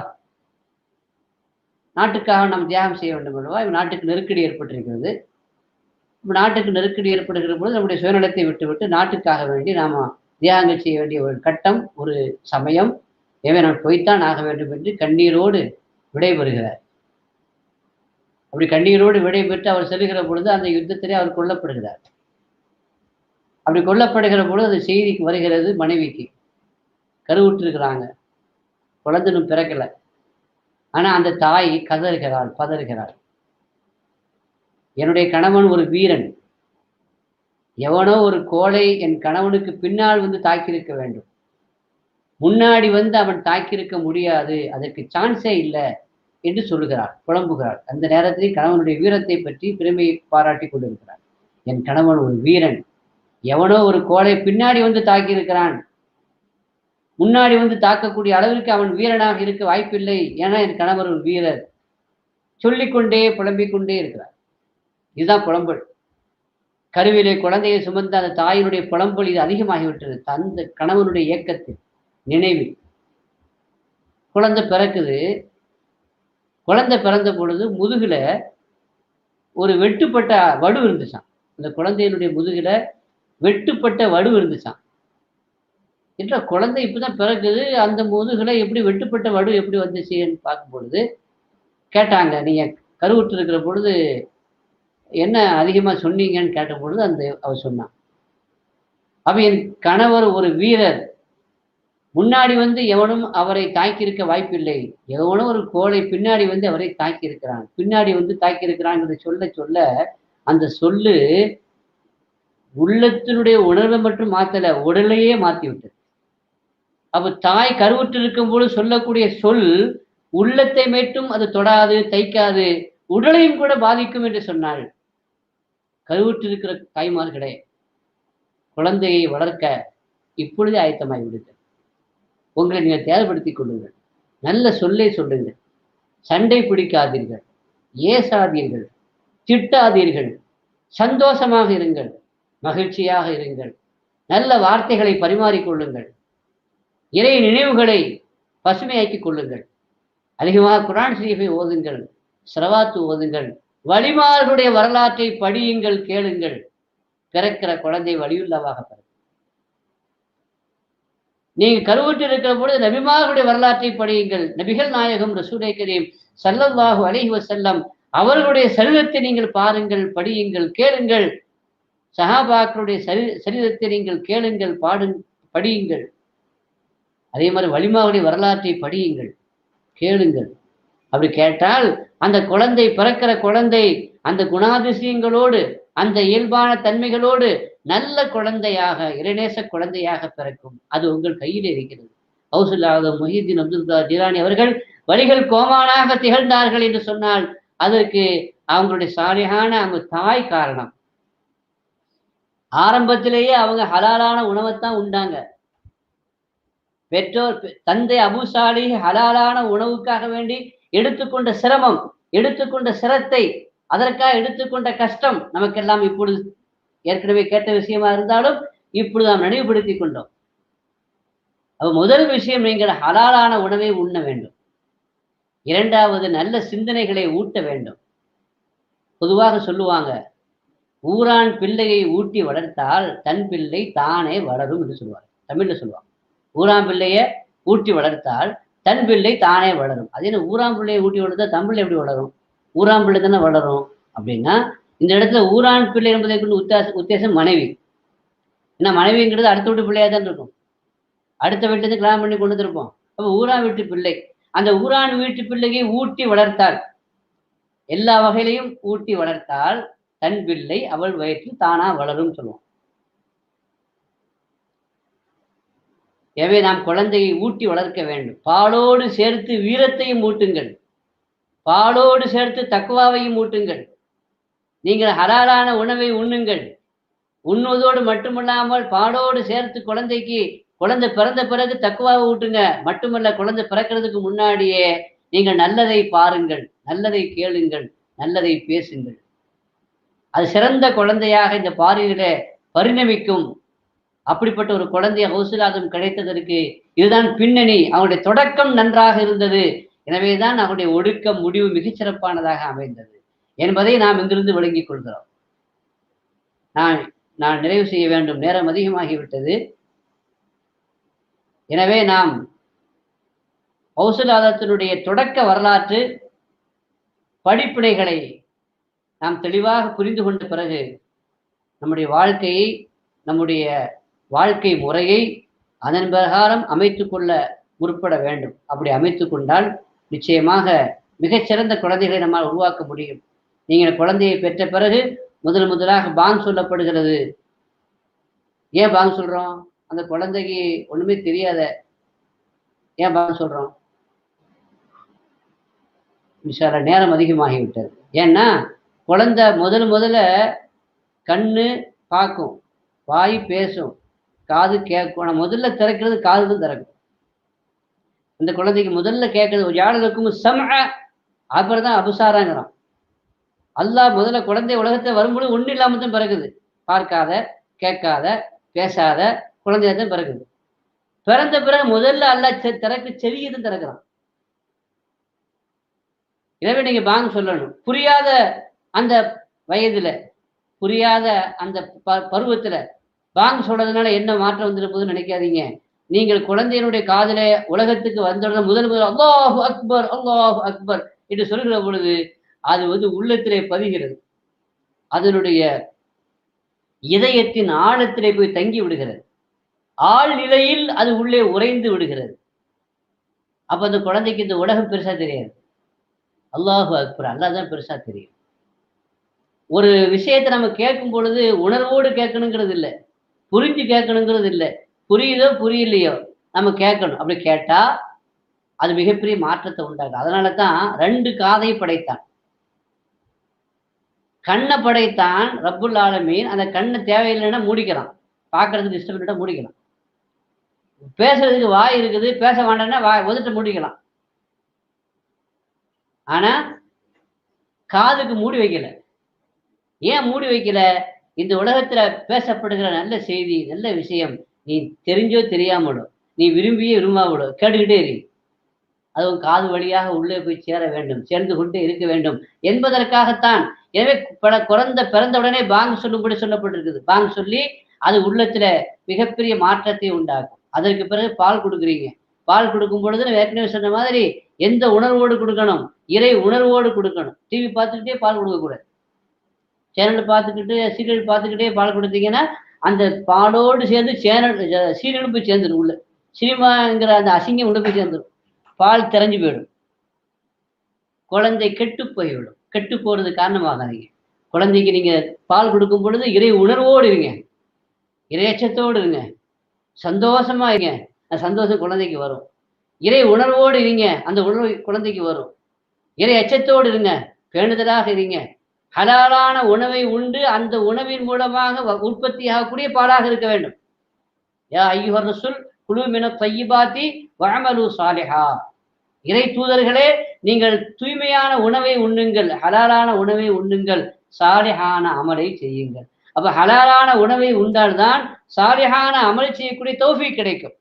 நாட்டுக்காக நாம் தியாகம் செய்ய வேண்டும் அல்லவா. நாட்டுக்கு நெருக்கடி ஏற்பட்டிருக்கிறது. நாட்டுக்கு நெருக்கடி ஏற்படுகிற பொழுது நம்முடைய சுயநலத்தை விட்டுவிட்டு நாட்டுக்காக வேண்டி நாம தியாகங்கள் செய்ய வேண்டிய ஒரு கட்டம், ஒரு சமயம். எனவே நான் போய்த்தான் ஆக வேண்டும் என்று கண்ணீரோடு விடைபெறுகிறார். அப்படி கண்ணீரோடு விடைபெற்று அவர் செல்கிற பொழுது அந்த யுத்தத்திலே அவர் கொல்லப்படுகிறார். அப்படி கொல்லப்படுகிற பொழுது அந்த செய்திக்கு வருகிறது மனைவிக்கு, கருவுற்றிருக்கிறாங்க, குழந்தைனும் பிறக்கல. ஆனா அந்த தாய் கதறுகிறாள், பதறுகிறாள். என்னுடைய கணவன் ஒரு வீரன், எவனோ ஒரு கோழை என் கணவனுக்கு பின்னால் வந்து தாக்கியிருக்க வேண்டும், முன்னாடி வந்து அவன் தாக்கியிருக்க முடியாது, அதற்கு சான்ஸே இல்லை என்று சொல்லுகிறாள், புலம்புகிறாள். அந்த நேரத்தில் கணவனுடைய வீரத்தை பற்றி பெருமையை பாராட்டி கொண்டிருக்கிறார். என் கணவன் ஒரு வீரன், எவனோ ஒரு கோழை பின்னாடி வந்து தாக்கியிருக்கிறான், முன்னாடி வந்து தாக்கக்கூடிய அளவிற்கு அவன் வீரனாக இருக்க வாய்ப்பில்லை, ஏன்னா என் கணவர் ஒரு வீரர், சொல்லிக்கொண்டே புலம்பிக் கொண்டே இருக்கிறார். இதுதான் புலம்பல். கருவிலே குழந்தையை சுமந்த அந்த தாயினுடைய புலம்பல் இது அதிகமாகிவிட்டது. அந்த கணவனுடைய இயக்கத்தில், நினைவில். குழந்தை பிறக்குது. குழந்தை பிறந்த பொழுது முதுகுல ஒரு வெட்டுப்பட்ட வடு இருந்துச்சான். அந்த குழந்தையினுடைய முதுகுல வெட்டுப்பட்ட வடு இருந்துச்சான். என்ற குழந்தை இப்பதான் பிறக்குது, அந்த முதுகுல எப்படி வெட்டுப்பட்ட வடு எப்படி வந்துச்சுன்னு பார்க்கும் பொழுது கேட்டாங்க, நீங்க கருவுற்று இருக்கிற பொழுது என்ன அதிகமா சொன்னீங்கன்னு கேட்ட பொழுது அவர் சொன்னான், அப்ப என் கணவர் ஒரு வீரர், முன்னாடி வந்து எவனும் அவரை தாக்கியிருக்க வாய்ப்பில்லை, எவனும் ஒரு கோழை பின்னாடி வந்து அவரை தாக்கியிருக்கிறான், பின்னாடி வந்து தாக்கியிருக்கிறான் சொல்ல சொல்ல அந்த சொல்லு உள்ளத்தினுடைய உணர்வை மட்டும் மாத்தல, உடலையே மாத்தி விட்டது. அப்ப தாய் கருவுற்று இருக்கும் போது சொல்லக்கூடிய சொல் உள்ளத்தை மட்டும் அது தொடாது, தைக்காது, உடலையும் கூட பாதிக்கும் என்று சொன்னாள். கருவுற்று இருக்கிற தாய்மார்களே, குழந்தையை வளர்க்க இப்பொழுதே ஆயத்தமாகி விடுங்கள். உங்களை நீங்கள் தேவைப்படுத்திக் கொள்ளுங்கள். நல்ல சொல்லை சொல்லுங்கள். சண்டை பிடிக்காதீர்கள், ஏசாதீர்கள், திட்டாதீர்கள், சந்தோஷமாக இருங்கள், மகிழ்ச்சியாக இருங்கள், நல்ல வார்த்தைகளை பரிமாறிக்கொள்ளுங்கள், இறை நினைவுகளை பசுமையாக்கிக் கொள்ளுங்கள், அதிகமாக குர்ஆன் ஷரீஃபை ஓதுங்கள், ஸலவாத்து ஓதுங்கள், வலிமார்களுடைய வரலாற்றை படியுங்கள், கேளுங்கள். பிறக்கிற குழந்தை வலியுள்ளவாக பிறக்கும். நீங்க கருவுற்று இருக்கிற பொழுது நபிமார்களுடைய வரலாற்றை படியுங்கள். நபிகள் நாயகம் ரசூலை கரீம் ஸல்லல்லாஹு அலைஹி வஸல்லம் அவர்களுடைய சரிதத்தை நீங்கள் பாருங்கள், படியுங்கள், கேளுங்கள். சஹாபாக்களுடைய சரிதத்தை நீங்கள் கேளுங்கள், படியுங்கள். அதே மாதிரி வலிமாவுடைய வரலாற்றை படியுங்கள், கேளுங்கள். அப்படி கேட்டால் அந்த குழந்தை, பிறக்கிற குழந்தை அந்த குணாதிசயங்களோடு, அந்த இயல்பான தன்மைகளோடு நல்ல குழந்தையாக, இறைநேச குழந்தையாக பிறக்கும். அது உங்கள் கையில் இருக்கிறது. கௌசுல் ஆலம் முஹிதீன் அப்துல் காதர் ஜிலானி அவர்கள் வலிகள் கோமானாக திகழ்ந்தார்கள் என்று சொன்னால் அதற்கு அவங்களுடைய சாலிஹான அவங்க தாய் காரணம். ஆரம்பத்திலேயே அவங்க ஹலாலான உணவைத்தான் உண்டாங்க. பெற்றோர் தந்தை அபு சாலிஹ் ஹலாலான உணவுக்காக வேண்டி எடுத்துக்கொண்ட சிரமம், எடுத்துக்கொண்ட சிரத்தை, அதற்காக எடுத்துக்கொண்ட கஷ்டம் நமக்கெல்லாம் இப்பொழுது ஏற்கனவே கேட்ட விஷயமா இருந்தாலும் இப்பொழுது நாம் நினைவுபடுத்திக் கொண்டோம். அப்ப முதல் விஷயம், நீங்கள் ஹலாலான உணவை உண்ண வேண்டும். இரண்டாவது, நல்ல சிந்தனைகளை ஊட்ட வேண்டும். பொதுவாக சொல்லுவாங்க, ஊரான் பிள்ளையை ஊட்டி வளர்த்தால் தன் பிள்ளை தானே வளரும் என்று சொல்லுவாங்க. தமிழ்ல சொல்லுவாங்க, ஊரான் பிள்ளைய ஊட்டி வளர்த்தால் தன் பிள்ளை தானே வளரும். அது என்ன, ஊரான் பிள்ளையை ஊட்டி வளர்த்தா தன் பிள்ளை எப்படி வளரும்? ஊரான் பிள்ளை தானே வளரும். அப்படின்னா இந்த இடத்துல ஊரான் பிள்ளை என்பதற்கு உத்தேசம் மனைவி. ஏன்னா மனைவிங்கிறது அடுத்த வீட்டு பிள்ளையா தான் இருக்கும். அடுத்த வீட்டுலேருந்து கல்யாணம் பண்ணி கொண்டு இருப்போம். அப்போ ஊரான் வீட்டு பிள்ளை, அந்த ஊரான் வீட்டு பிள்ளையை ஊட்டி வளர்த்தால், எல்லா வகையிலையும் ஊட்டி வளர்த்தால் தன் பிள்ளை அவள் வயிற்றில் தானா வளரும் சொல்லுவோம். எனவே நாம் குழந்தையை ஊட்டி வளர்க்க வேண்டும். பாலோடு சேர்த்து வீரத்தையும் ஊட்டுங்கள், பாலோடு சேர்த்து தக்வாவையும் ஊட்டுங்கள். நீங்கள் ஹலாலான உணவை உண்ணுங்கள். உண்ணுவதோடு மட்டுமல்லாமல் பாலோடு சேர்த்து குழந்தை பிறந்த பிறகு தக்வாவை ஊட்டுங்க. மட்டுமல்ல, குழந்தை பிறக்கிறதுக்கு முன்னாடியே நீங்கள் நல்லதை பாருங்கள், நல்லதை கேளுங்கள், நல்லதை பேசுங்கள். அது சிறந்த குழந்தையாக இந்த பாரியிலே பரிணமிக்கும். அப்படிப்பட்ட ஒரு குழந்தைய கௌசுல் ஆலம் கிடைத்ததற்கு இதுதான் பின்னணி. அவனுடைய தொடக்கம் நன்றாக இருந்தது. எனவேதான் அவனுடைய ஒடுக்கம் முடிவு மிகச்சிறப்பானதாக அமைந்தது என்பதை நாம் இங்கிருந்து விளங்கிக் கொள்கிறோம். நான் நிறைவு செய்ய வேண்டும், நேரம் அதிகமாகிவிட்டது. எனவே நாம் கௌசுல் ஆலத்தினுடைய தொடக்க வரலாற்று படிப்பினைகளை நாம் தெளிவாக புரிந்து கொண்ட பிறகு நம்முடைய வாழ்க்கையை, நம்முடைய வாழ்க்கை முறையை அதன் பிரகாரம் அமைத்து கொள்ள முற்பட வேண்டும். அப்படி அமைத்து கொண்டால் நிச்சயமாக மிகச்சிறந்த குழந்தைகளை நம்மால் உருவாக்க முடியும். நீங்கள் குழந்தையை பெற்ற பிறகு முதலாக பாங் சொல்லப்படுகிறது. ஏன் பாங் சொல்றோம்? அந்த குழந்தைக்கு ஒண்ணுமே தெரியாத, ஏன் பாங் சொல்றோம்? இன்ஷால்லா நேரம் அதிகமாகிவிட்டது. ஏன்னா குழந்தை முதல்ல கண்ணு பார்க்கும், வாய் பேசும், காது கேட்கும். முதல்ல திறக்கிறது காது தான் திறக்கும். இந்த குழந்தைக்கு முதல்ல கேட்கறது யாருக்கும் அப்புறம் தான் அபுசாராங்கிறான். அல்லாஹ் முதல்ல குழந்தை உலகத்தை வரும்பொழுது ஒன்றும் இல்லாம தான் பிறகுது. பார்க்காத, கேட்காத, பேசாத குழந்தையா தான் பிறகுது. பிறந்த பிறகு முதல்ல அல்லாஹ் செவியதும் திறக்கிறான். எனவே நீங்க பாங்க சொல்லணும். புரியாத அந்த வயதுல, புரியாத அந்த பருவத்துல பாங்க சொல்றதுனால என்ன மாற்றம் வந்துருப்போதுன்னு நினைக்காதீங்க. நீங்கள் குழந்தையினுடைய காதல உலகத்துக்கு வந்தவுடன் முதல் அல்லாஹு அக்பர், அல்லாஹு அக்பர் என்று சொல்கிற பொழுது அது உள்ளத்திலே பதிகிறது. அதனுடைய இதயத்தின் ஆழத்திலே போய் தங்கி விடுகிறது. ஆழ் நிலையில் அது உள்ளே உறைந்து விடுகிறது. அப்ப அந்த குழந்தைக்கு இந்த உலகம் பெருசா தெரியாது. அல்லாஹு அக்பர், அல்லாஹ் தான் பெருசா தெரியும். ஒரு விஷயத்தை நம்ம கேட்கும் பொழுது உணர்வோடு கேட்கணுங்கிறது இல்லை, புரிஞ்சு கேட்கணுங்கிறது இல்லை. புரியுதோ புரியலையோ நம்ம கேட்கணும். அப்படி கேட்டா அது மிகப்பெரிய மாற்றத்தை உண்டாகும். அதனால தான் 2 காதை படைத்தான். கண்ணை படைத்தான் ரப்புல் ஆலமீன். அந்த கண்ணை தேவையில்லைன்னா மூடிக்கலாம், பார்க்கறதுக்கு இஷ்டம் இல்லைன்னா மூடிக்கலாம். பேசுறதுக்கு வாய் இருக்குது, பேச வேண்டாம்னா உதட்ட மூடிக்கலாம். ஆனா காதுக்கு மூடி வைக்கல. ஏன் மூடி வைக்கல? இந்த உலகத்துல பேசப்படுகிற நல்ல செய்தி, நல்ல விஷயம் நீ தெரிஞ்சோ தெரியாமலோ, நீ விரும்பியே விரும்பாமலோ கேட்டுக்கிட்டே இரு. அதுவும் காது வழியாக உள்ளே போய் சேர வேண்டும், சேர்ந்து கொண்டே இருக்க வேண்டும் என்பதற்காகத்தான். எனவே பிறந்த உடனே பாங்கு சொல்லும்படி சொல்லப்பட்டிருக்குது. பாங்கு சொல்லி அது உள்ளத்துல மிகப்பெரிய மாற்றத்தை உண்டாக்கும். அதற்கு பிறகு பால் கொடுக்குறீங்க. பால் கொடுக்கும் பொழுது ஏற்கனவே சொன்ன மாதிரி எந்த உணர்வோடு கொடுக்கணும்? இறை உணர்வோடு கொடுக்கணும். டிவி பார்த்துக்கிட்டே பால் கொடுக்கக்கூடாது. சேனல் பார்த்துக்கிட்டு சீரியல் பார்த்துக்கிட்டே பால் கொடுத்தீங்கன்னா அந்த பாலோடு சேர்ந்து சீரியலும் போய் சேர்ந்துடும். உள்ள சினிமாங்கிற அந்த அசிங்கம் உள்ள போய் சேர்ந்துடும். பால் திறஞ்சு போயிடும். குழந்தை கெட்டு போய்விடும். கெட்டு போறது காரணமாகாதீங்க. குழந்தைக்கு நீங்க பால் கொடுக்கும் பொழுது இறை உணர்வோடு இருங்க, இறையச்சத்தோடு இருங்க, சந்தோஷமா இருங்க. அந்த சந்தோஷம் குழந்தைக்கு வரும். இறை உணர்வோடு இருங்க, அந்த உணர்வு குழந்தைக்கு வரும். இறை அச்சத்தோடு இருங்க, பேணுதலாக இருங்க. ஹலாலான உணவை உண்டு அந்த உணவின் மூலமாக உற்பத்தி ஆகக்கூடிய பாலாக இருக்க வேண்டும். யா அய்யுஹர் ரசூல் குலு மின தய்யிபாத்தி வஅமலு சாலிஹா. இறை தூதர்களே, நீங்கள் தூய்மையான உணவை உண்ணுங்கள், ஹலாலான உணவை உண்ணுங்கள், சாலிஹான அமலை செய்யுங்கள். அப்ப ஹலாலான உணவை உண்டால்தான் சாலிஹான அமல் செய்யக்கூடிய தௌஃபீக் கிடைக்கும்.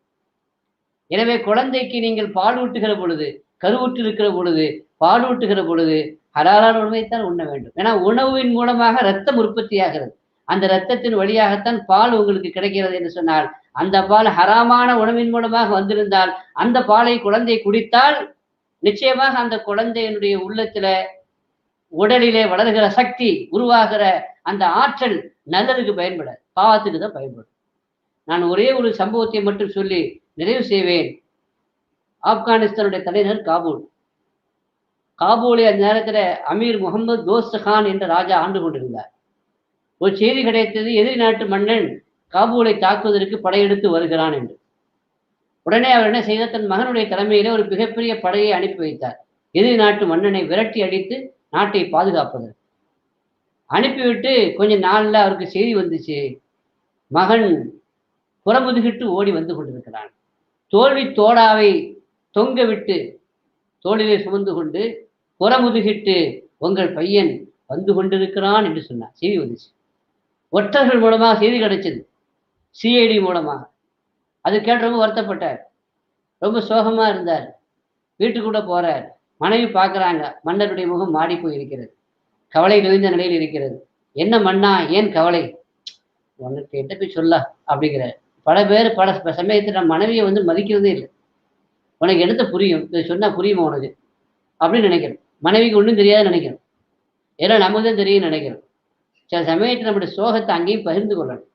எனவே குழந்தைக்கு நீங்கள் பால் ஊட்டுகிற பொழுது, கருவுற்று இருக்கிற பொழுது, பால் ஊட்டுகிற பொழுது ஹலாலான உணவைத்தான் உண்ண வேண்டும். ஏன்னா உணவின் மூலமாக ரத்தம் உற்பத்தி ஆகிறது. அந்த ரத்தத்தின் வழியாகத்தான் பால் உங்களுக்கு கிடைக்கிறது என்று சொன்னால், அந்த பால் ஹராமான உணவின் மூலமாக வந்திருந்தால் அந்த பாலை குழந்தை குடித்தால் நிச்சயமாக அந்த குழந்தையினுடைய உள்ளத்துல உடலிலே வளர்கிற சக்தி, உருவாகிற அந்த ஆற்றல் நல்லதுக்கு பயன்படாது, பாவத்துக்கு தான் பயன்படும். நான் ஒரே ஒரு சம்பவத்தை மட்டும் சொல்லி நிறைவு செய்வேன். ஆப்கானிஸ்தானுடைய தலைநகர் காபூல். காபூலை அந்த நேரத்தில் அமீர் முகமது தோஸ்த் கான் என்ற ராஜா ஆண்டு கொண்டிருந்தார். ஒரு செய்தி கிடைத்தது, எதிரி நாட்டு மன்னன் காபூலை தாக்குவதற்கு படையெடுத்து வருகிறான் என்று. உடனே அவர் என்ன செய்தார்? தன் மகனுடைய தலைமையில ஒரு மிகப்பெரிய படையை அனுப்பி வைத்தார். எதிரி நாட்டு மன்னனை விரட்டி அடித்து நாட்டை பாதுகாப்பதற்கு அனுப்பிவிட்டு கொஞ்ச நாள்ல அவருக்கு செய்தி வந்துச்சு, மகன் புறமுதுகிட்டு ஓடி வந்து கொண்டிருக்கிறான். தோல்வி தோடாவை தொங்க விட்டு தோளிலே சுமந்து கொண்டு புறமுதுகிட்டு உங்கள் பையன் வந்து கொண்டிருக்கிறான் என்று சொன்னார். செய்தி வந்துச்சு. ஒற்றர்கள் மூலமாக செய்தி கிடைச்சது, சிஐடி மூலமாக. அது கேட்டு ரொம்ப வருத்தப்பட்டார், ரொம்ப சோகமா இருந்தார். வீட்டுக்குள்ள போறார், மனைவி பார்க்குறாங்க, மன்னருடைய முகம் மாடி போய் இருக்கிறது, கவலை நிறைந்த நிலையில் இருக்கிறது. என்ன மன்னா, ஏன் கவலை? உனக்கு என்ன போய் சொல்ல அப்படிங்கிற. பல பேர் பல சமயத்தில் நம்ம மனைவியை வந்து மதிக்கிறதே இல்லை. உனக்கு எடுத்த புரியும், இது சொன்னா புரியுமா உனக்கு அப்படின்னு நினைக்கிறோம். மனைவிக்கு ஒன்றும் தெரியாது நினைக்கிறோம், ஏன்னா நமக்கு தான் தெரியும் நினைக்கிறோம். சில சமயத்தில் நம்முடைய சோகத்தை அங்கேயும் பகிர்ந்து கொள்ளணும்,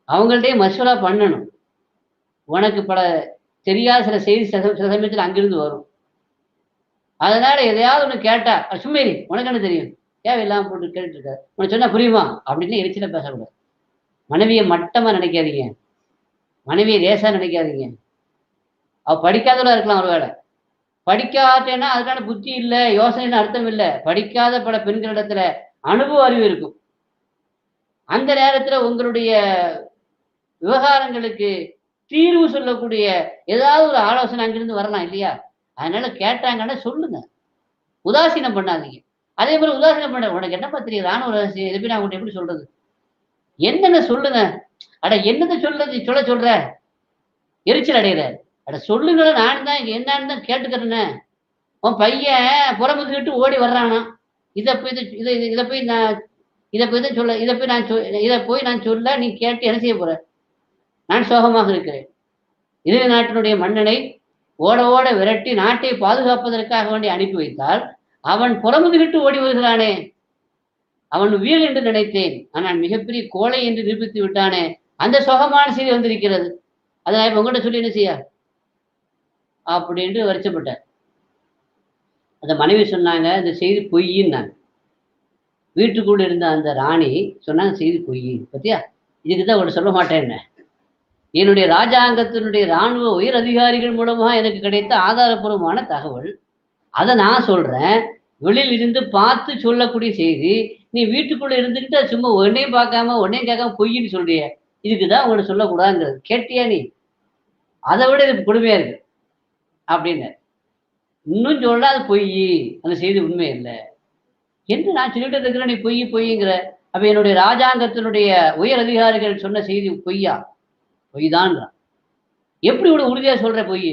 அவங்கள்ட்டே மசூரா பண்ணணும். உனக்கு பல தெரியாத சில செய்தி சில சமயத்தில் அங்கிருந்து வரும். அதனால எதையாவது ஒன்று கேட்டா சும்மேரி உனக்கு என்ன தெரியும், தேவையில்லாமல் போட்டு கேட்டுட்டு இருக்க, உனக்கு சொன்னா புரியுமா அப்படின்னு எரிச்சல பேசக்கூடாது. மனைவியை மட்டமா நினைக்காதீங்க, மனைவியை லேசா நினைக்காதீங்க. அவ படிக்காதவளா இருக்கலாம், ஒருவேளை படிக்காட்டேன்னா அதுக்கான புத்தி இல்லை, யோசனைன்னு அர்த்தம் இல்லை. படிக்காத பல பெண்களிடத்துல அனுபவ அறிவு இருக்கும். அந்த நேரத்துல உங்களுடைய விவகாரங்களுக்கு தீர்வு சொல்லக்கூடிய ஏதாவது ஒரு ஆலோசனை அங்கிருந்து வரலாம் இல்லையா? அதனால கேட்டாங்கன்னா சொல்லுங்க, உதாசீனம் பண்ணாதீங்க. அதே மாதிரி உதாசீனம் பண்ண, உனக்கு என்னப்பா தெரியுது, நானும் ஒரு எப்படி நான் உங்கள்கிட்ட எப்படி சொல்றது, என்னென்ன சொல்லுங்க. அட என்னத்தை சொல்ற எரிச்சல் அடையிற. அட சொல்லுங்கள, நான் தான் என்னன்னு தான் கேட்டுக்கிறேன்னு. உன் பையன் புறமுதுகிட்டு ஓடி வர்றானா, இதை போய் நான் சொல்ல நீ கேட்டு என்ன செய்ய போற? நான் சோகமாக இருக்கிறேன். இதே நாட்டினுடைய மன்னனை ஓட ஓட விரட்டி நாட்டை பாதுகாப்பதற்காக வேண்டி அனுப்பி வைத்தால் அவன் புறமுதுகிட்டு ஓடி வருகிறானே, அவன் வீரன் என்று நினைத்தேன், ஆனால் மிகப்பெரிய கோழை என்று நிரூபித்து விட்டானே. அந்த சோகமான செய்தி வந்திருக்கிறது. அதை நான் இப்ப உங்கள்கிட்ட சொல்லி என்ன செய்ய அப்படின்ட்டு வருத்தப்பட்டார். அந்த மனைவி சொன்னாங்க, இந்த செய்தி பொய்யின்னாங்க. வீட்டுக்குள்ள இருந்த அந்த ராணி சொன்னாங்க, செய்தி பொய். பத்தியா, இதுக்குதான் அவட சொல்ல மாட்டேன்னு. என்னுடைய ராஜாங்கத்தினுடைய இராணுவ உயர் அதிகாரிகள் மூலமா எனக்கு கிடைத்த ஆதாரப்பூர்வமான தகவல், அதை நான் சொல்றேன். வெளியில் இருந்து பார்த்து சொல்லக்கூடிய செய்தி, நீ வீட்டுக்குள்ள இருந்துக்கிட்டு சும்மா ஒன்னையும் பார்க்காம ஒன்னையும் கேட்காம பொய்ன்னு சொல்றிய, இதுக்குதான் உங்களை சொல்லக்கூடாதுங்கிறது. கேட்டியா நீ? அதை விட இது கொடுமையா இருக்கு அப்படின்னு. இன்னும் சொல்ல அது பொய், அந்த செய்தி உண்மை இல்லை என்று நான் சொல்லிட்டு இருக்கிறேன். நீ பொய்யுங்கிற. அப்ப என்னுடைய ராஜாங்கத்தினுடைய உயர் அதிகாரிகள் சொன்ன செய்தி பொய்யா? பொய் தான். எப்படி இவ்வளவு உறுதியா சொல்ற பொய்?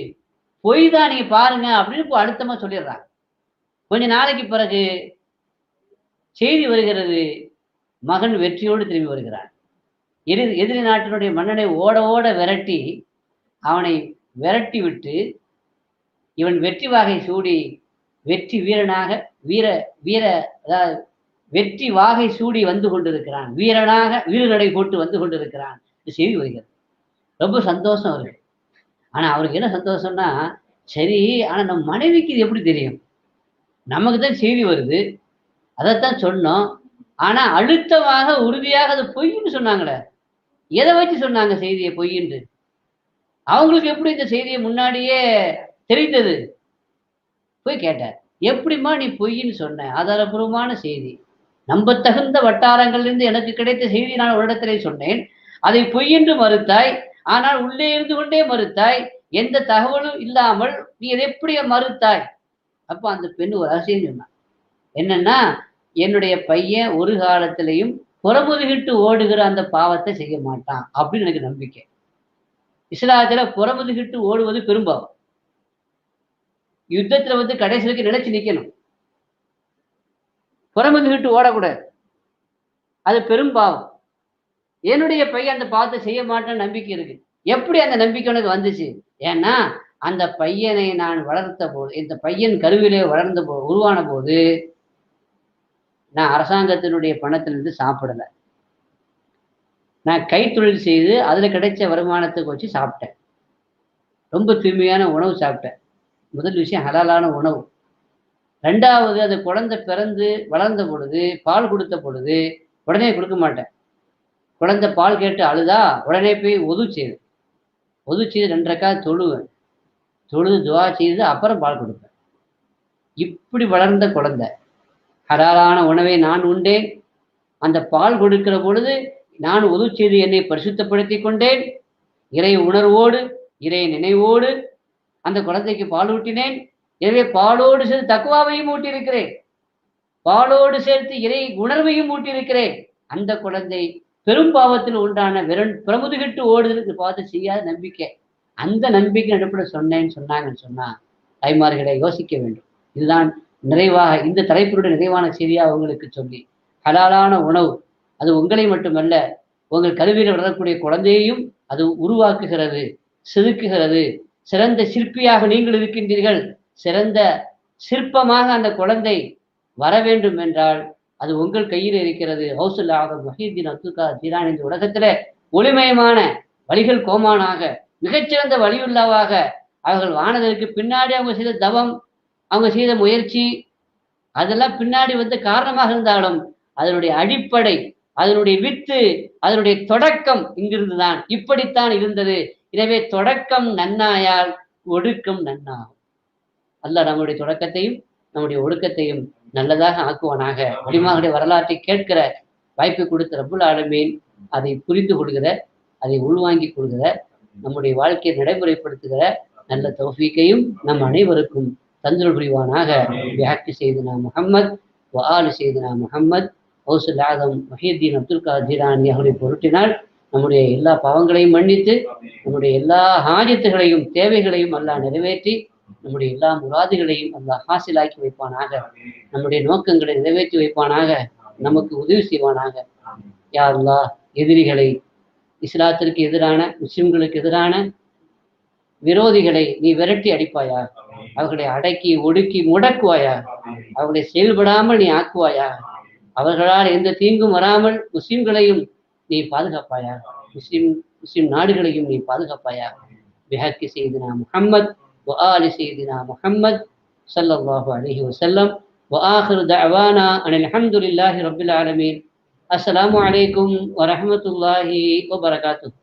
பொய் தான், நீங்க பாருங்க அப்படின்னு இப்போ அழுத்தமா சொல்லிடுறாங்க. கொஞ்ச நாளைக்கு பிறகு செய்தி வருகிறது, மகன் வெற்றியோடு திரும்பி வருகிறான். எதிரி நாட்டினுடைய மன்னனை ஓட ஓட விரட்டி, அவனை விரட்டி விட்டு இவன் வெற்றி வாகை சூடி வெற்றி வீரனாக அதாவது வெற்றி வாகை சூடி வந்து கொண்டிருக்கிறான், வீரனாக வீரநடை போட்டு வந்து கொண்டிருக்கிறான் செய்தி வருகிறது. ரொம்ப சந்தோஷம் அவருக்கு. ஆனா அவருக்கு என்ன சந்தோஷம்னா, சரி, ஆனா நம்ம மனைவிக்கு இது எப்படி தெரியும்? நமக்கு தான் செய்தி வருது, அதைத்தான் சொன்னோம். ஆனா அழுத்தமாக உறுதியாக அது பொய்ன்னு சொன்னாங்களே, எதை வச்சு சொன்னாங்க செய்தியை பொய்ன்னு? அவங்களுக்கு எப்படி இந்த செய்தியை முன்னாடியே தெரிந்தது? போய் கேட்டார், எப்படிம்மா நீ பொய்ன்னு சொன்ன? ஆதாரபூர்வமான செய்தி, நம்பத்தகுந்த வட்டாரங்களிலிருந்து எனக்கு கிடைத்த செய்தி நான் ஒரு இடத்திலே சொன்னேன், அதை பொய் என்று மறுத்தாய். ஆனால் உள்ளே இருந்து கொண்டே மறுத்தாய், எந்த தகவலும் இல்லாமல் நீ எதை எப்படி மறுத்தாய்? அப்ப அந்த பெண் ஒரு ரகசியம் சொன்னான். என்னன்னா, என்னுடைய பையன் ஒரு காலத்திலையும் புறமுதுகிட்டு ஓடுகிற அந்த பாவத்தை செய்ய மாட்டான் அப்படின்னு எனக்கு நம்பிக்கை. இஸ்லாத்துல புறமுதுகிட்டு ஓடுவது பெரும்பாவம். யுத்தத்துல வந்து கடைசி வரைக்கும் நினைச்சு நிக்கணும், புறமுதுகிட்டு ஓடக்கூடாது, அது பெரும்பாவம். என்னுடைய பையன் அந்த பாவத்தை செய்ய மாட்டேன்னு நம்பிக்கை இருக்கு. எப்படி அந்த நம்பிக்கை உனக்கு வந்துச்சு? ஏன்னா அந்த பையனை நான் வளர்த்த போது, இந்த பையன் கருவிலே வளர்ந்த உருவான போது நான் அரசாங்கத்தினுடைய பணத்திலிருந்து சாப்பிடல, நான் கைத்தொழில் செய்து அதுல கிடைச்ச வருமானத்துக்கு வச்சு சாப்பிட்டேன். ரொம்ப தூய்மையான உணவு சாப்பிட்டேன். முதல் விஷயம் ஹலாலான உணவு. ரெண்டாவது, அந்த குழந்தை பிறந்து வளர்ந்த பொழுது, பால் கொடுத்த பொழுது உடனே கொடுக்க மாட்டேன். குழந்தை பால் கேட்டு அழுதா உடனே போய் ஒது செய்து 2 ரக்காத் தொழுவேன், தொழுது துவா செய்து அப்புறம் பால் கொடுப்பேன். இப்படி வளர்ந்த குழந்தை. ஹலாலான உணவை நான் உண்டேன். அந்த பால் கொடுக்கிற பொழுது நான் ஒது செய்து என்னை பரிசுத்தப்படுத்தி கொண்டேன். இறை உணர்வோடு இறை நினைவோடு அந்த குழந்தைக்கு பால் ஊட்டினேன். எனவே பாலோடு சேர்த்து தக்குவாவையும் ஊட்டியிருக்கிறேன், பாலோடு சேர்த்து இறை உணர்வையும் ஊட்டியிருக்கிறேன். அந்த குழந்தை பெரும் பாவத்தில் உண்டான பிரமுதுகிட்டு ஓடுதலுக்கு பார்த்து செய்யாத நம்பிக்கை. அந்த நம்பிக்கை அடிப்படையில் சொன்னேன்னு சொன்னாங்கன்னு சொன்னா தாய்மார்களை யோசிக்க வேண்டும். இதுதான் நிறைவாக இந்த தலைப்பினுடைய நிறைவான செய்தியாக உங்களுக்கு சொல்லி, ஹலாலான உணவு அது உங்களை மட்டுமல்ல, உங்கள் கருவியில் வளரக்கூடிய குழந்தையையும் அது உருவாக்குகிறது, செதுக்குகிறது. சிறந்த சிற்பியாக நீங்கள் இருக்கின்றீர்கள். சிறந்த சிற்பமாக அந்த குழந்தை வர வேண்டும் என்றால் அது உங்கள் கையில் இருக்கிறது. ஹவுசுல் ஆதம் முஹியுத்தீன் அப்துல் காதர் ஜீலானி இந்த உலகத்துல ஒளிமயமான வழிகள் கோமானாக மிகச்சிறந்த வழியுள்ளவாக அவர்கள் வானதற்கு பின்னாடி அவங்க செய்த தவம், அவங்க செய்த முயற்சி, அதெல்லாம் பின்னாடி வந்து காரணமாக இருந்தாலும் அதனுடைய அடிப்படை, அதனுடைய வித்து, அதனுடைய தொடக்கம் இங்கிருந்து தான், இப்படித்தான் இருந்தது. எனவே தொடக்கம் நன்னாயால் ஒடுக்கம் நன்னாகும். அல்லாஹ் நம்முடைய தொடக்கத்தையும் நம்முடைய ஒடுக்கத்தையும் நல்லதாக ஆக்குவானாக. வலிமாவுடைய வரலாற்றை கேட்கிற வாய்ப்பு கொடுத்த ரப்புல் ஆலமீன் அதை புரிந்து கொள்கிற, அதை உள்வாங்கிக் கொள்கிற, நம்முடைய வாழ்க்கையை நடைமுறைப்படுத்துகிற நல்ல தௌஃபீக்கையும் நம் அனைவருக்கும் தந்தருள் புரிவானாக. பிஹக்கி செய்தனா முஹம்மத் வ ஆலி செய்தனா முஹம்மத். ஹவுசுல் ஆதம் முஹியுத்தீன் அப்துல் காதர் ஜீலானி அவருடைய பொருட்டினால் நம்முடைய எல்லா பாவங்களையும் மன்னித்து, நம்முடைய எல்லா ஹாஜத்துகளையும் தேவைகளையும் அல்லாஹ் நிறைவேற்றி, நம்முடைய எல்லா முராதுகளையும் அல்லாஹ் ஹாசிலாக்கி வைப்பானாக. நம்முடைய நோக்கங்களை நிறைவேற்றி வைப்பானாக. நமக்கு உதவி செய்வானாக. யா அல்லாஹ், எதிரிகளை, இஸ்லாத்திற்கு எதிரான, முஸ்லிம்களுக்கு எதிரான விரோதிகளை நீ விரட்டி அடிப்பாயா, அவர்களை அடக்கி ஒடுக்கி முடக்குவாயா, அவர்களை செயல்படாமல் நீ ஆக்குவாயா, அவர்களால் எந்த தீங்கும் வராமல் முஸ்லிம்களையும் நீ பாதுகாப்பாயா, முஸ்லிம் நாடுகளையும் நீ பாதுகாப்பாயா. பிஹக்கி செய்தினா முஹம்மத் வ ஆலி செய்தினா முஹம்மத் ஸல்லல்லாஹு அலைஹி வஸல்லம். வ ஆகிரு தஅவானா அனில் ஹம்துலில்லாஹி ரப்பில் ஆலமீன். அஸ்ஸலாமு அலைக்கும் வ ரஹ்மத்துல்லாஹி வ பரகாத்துஹு.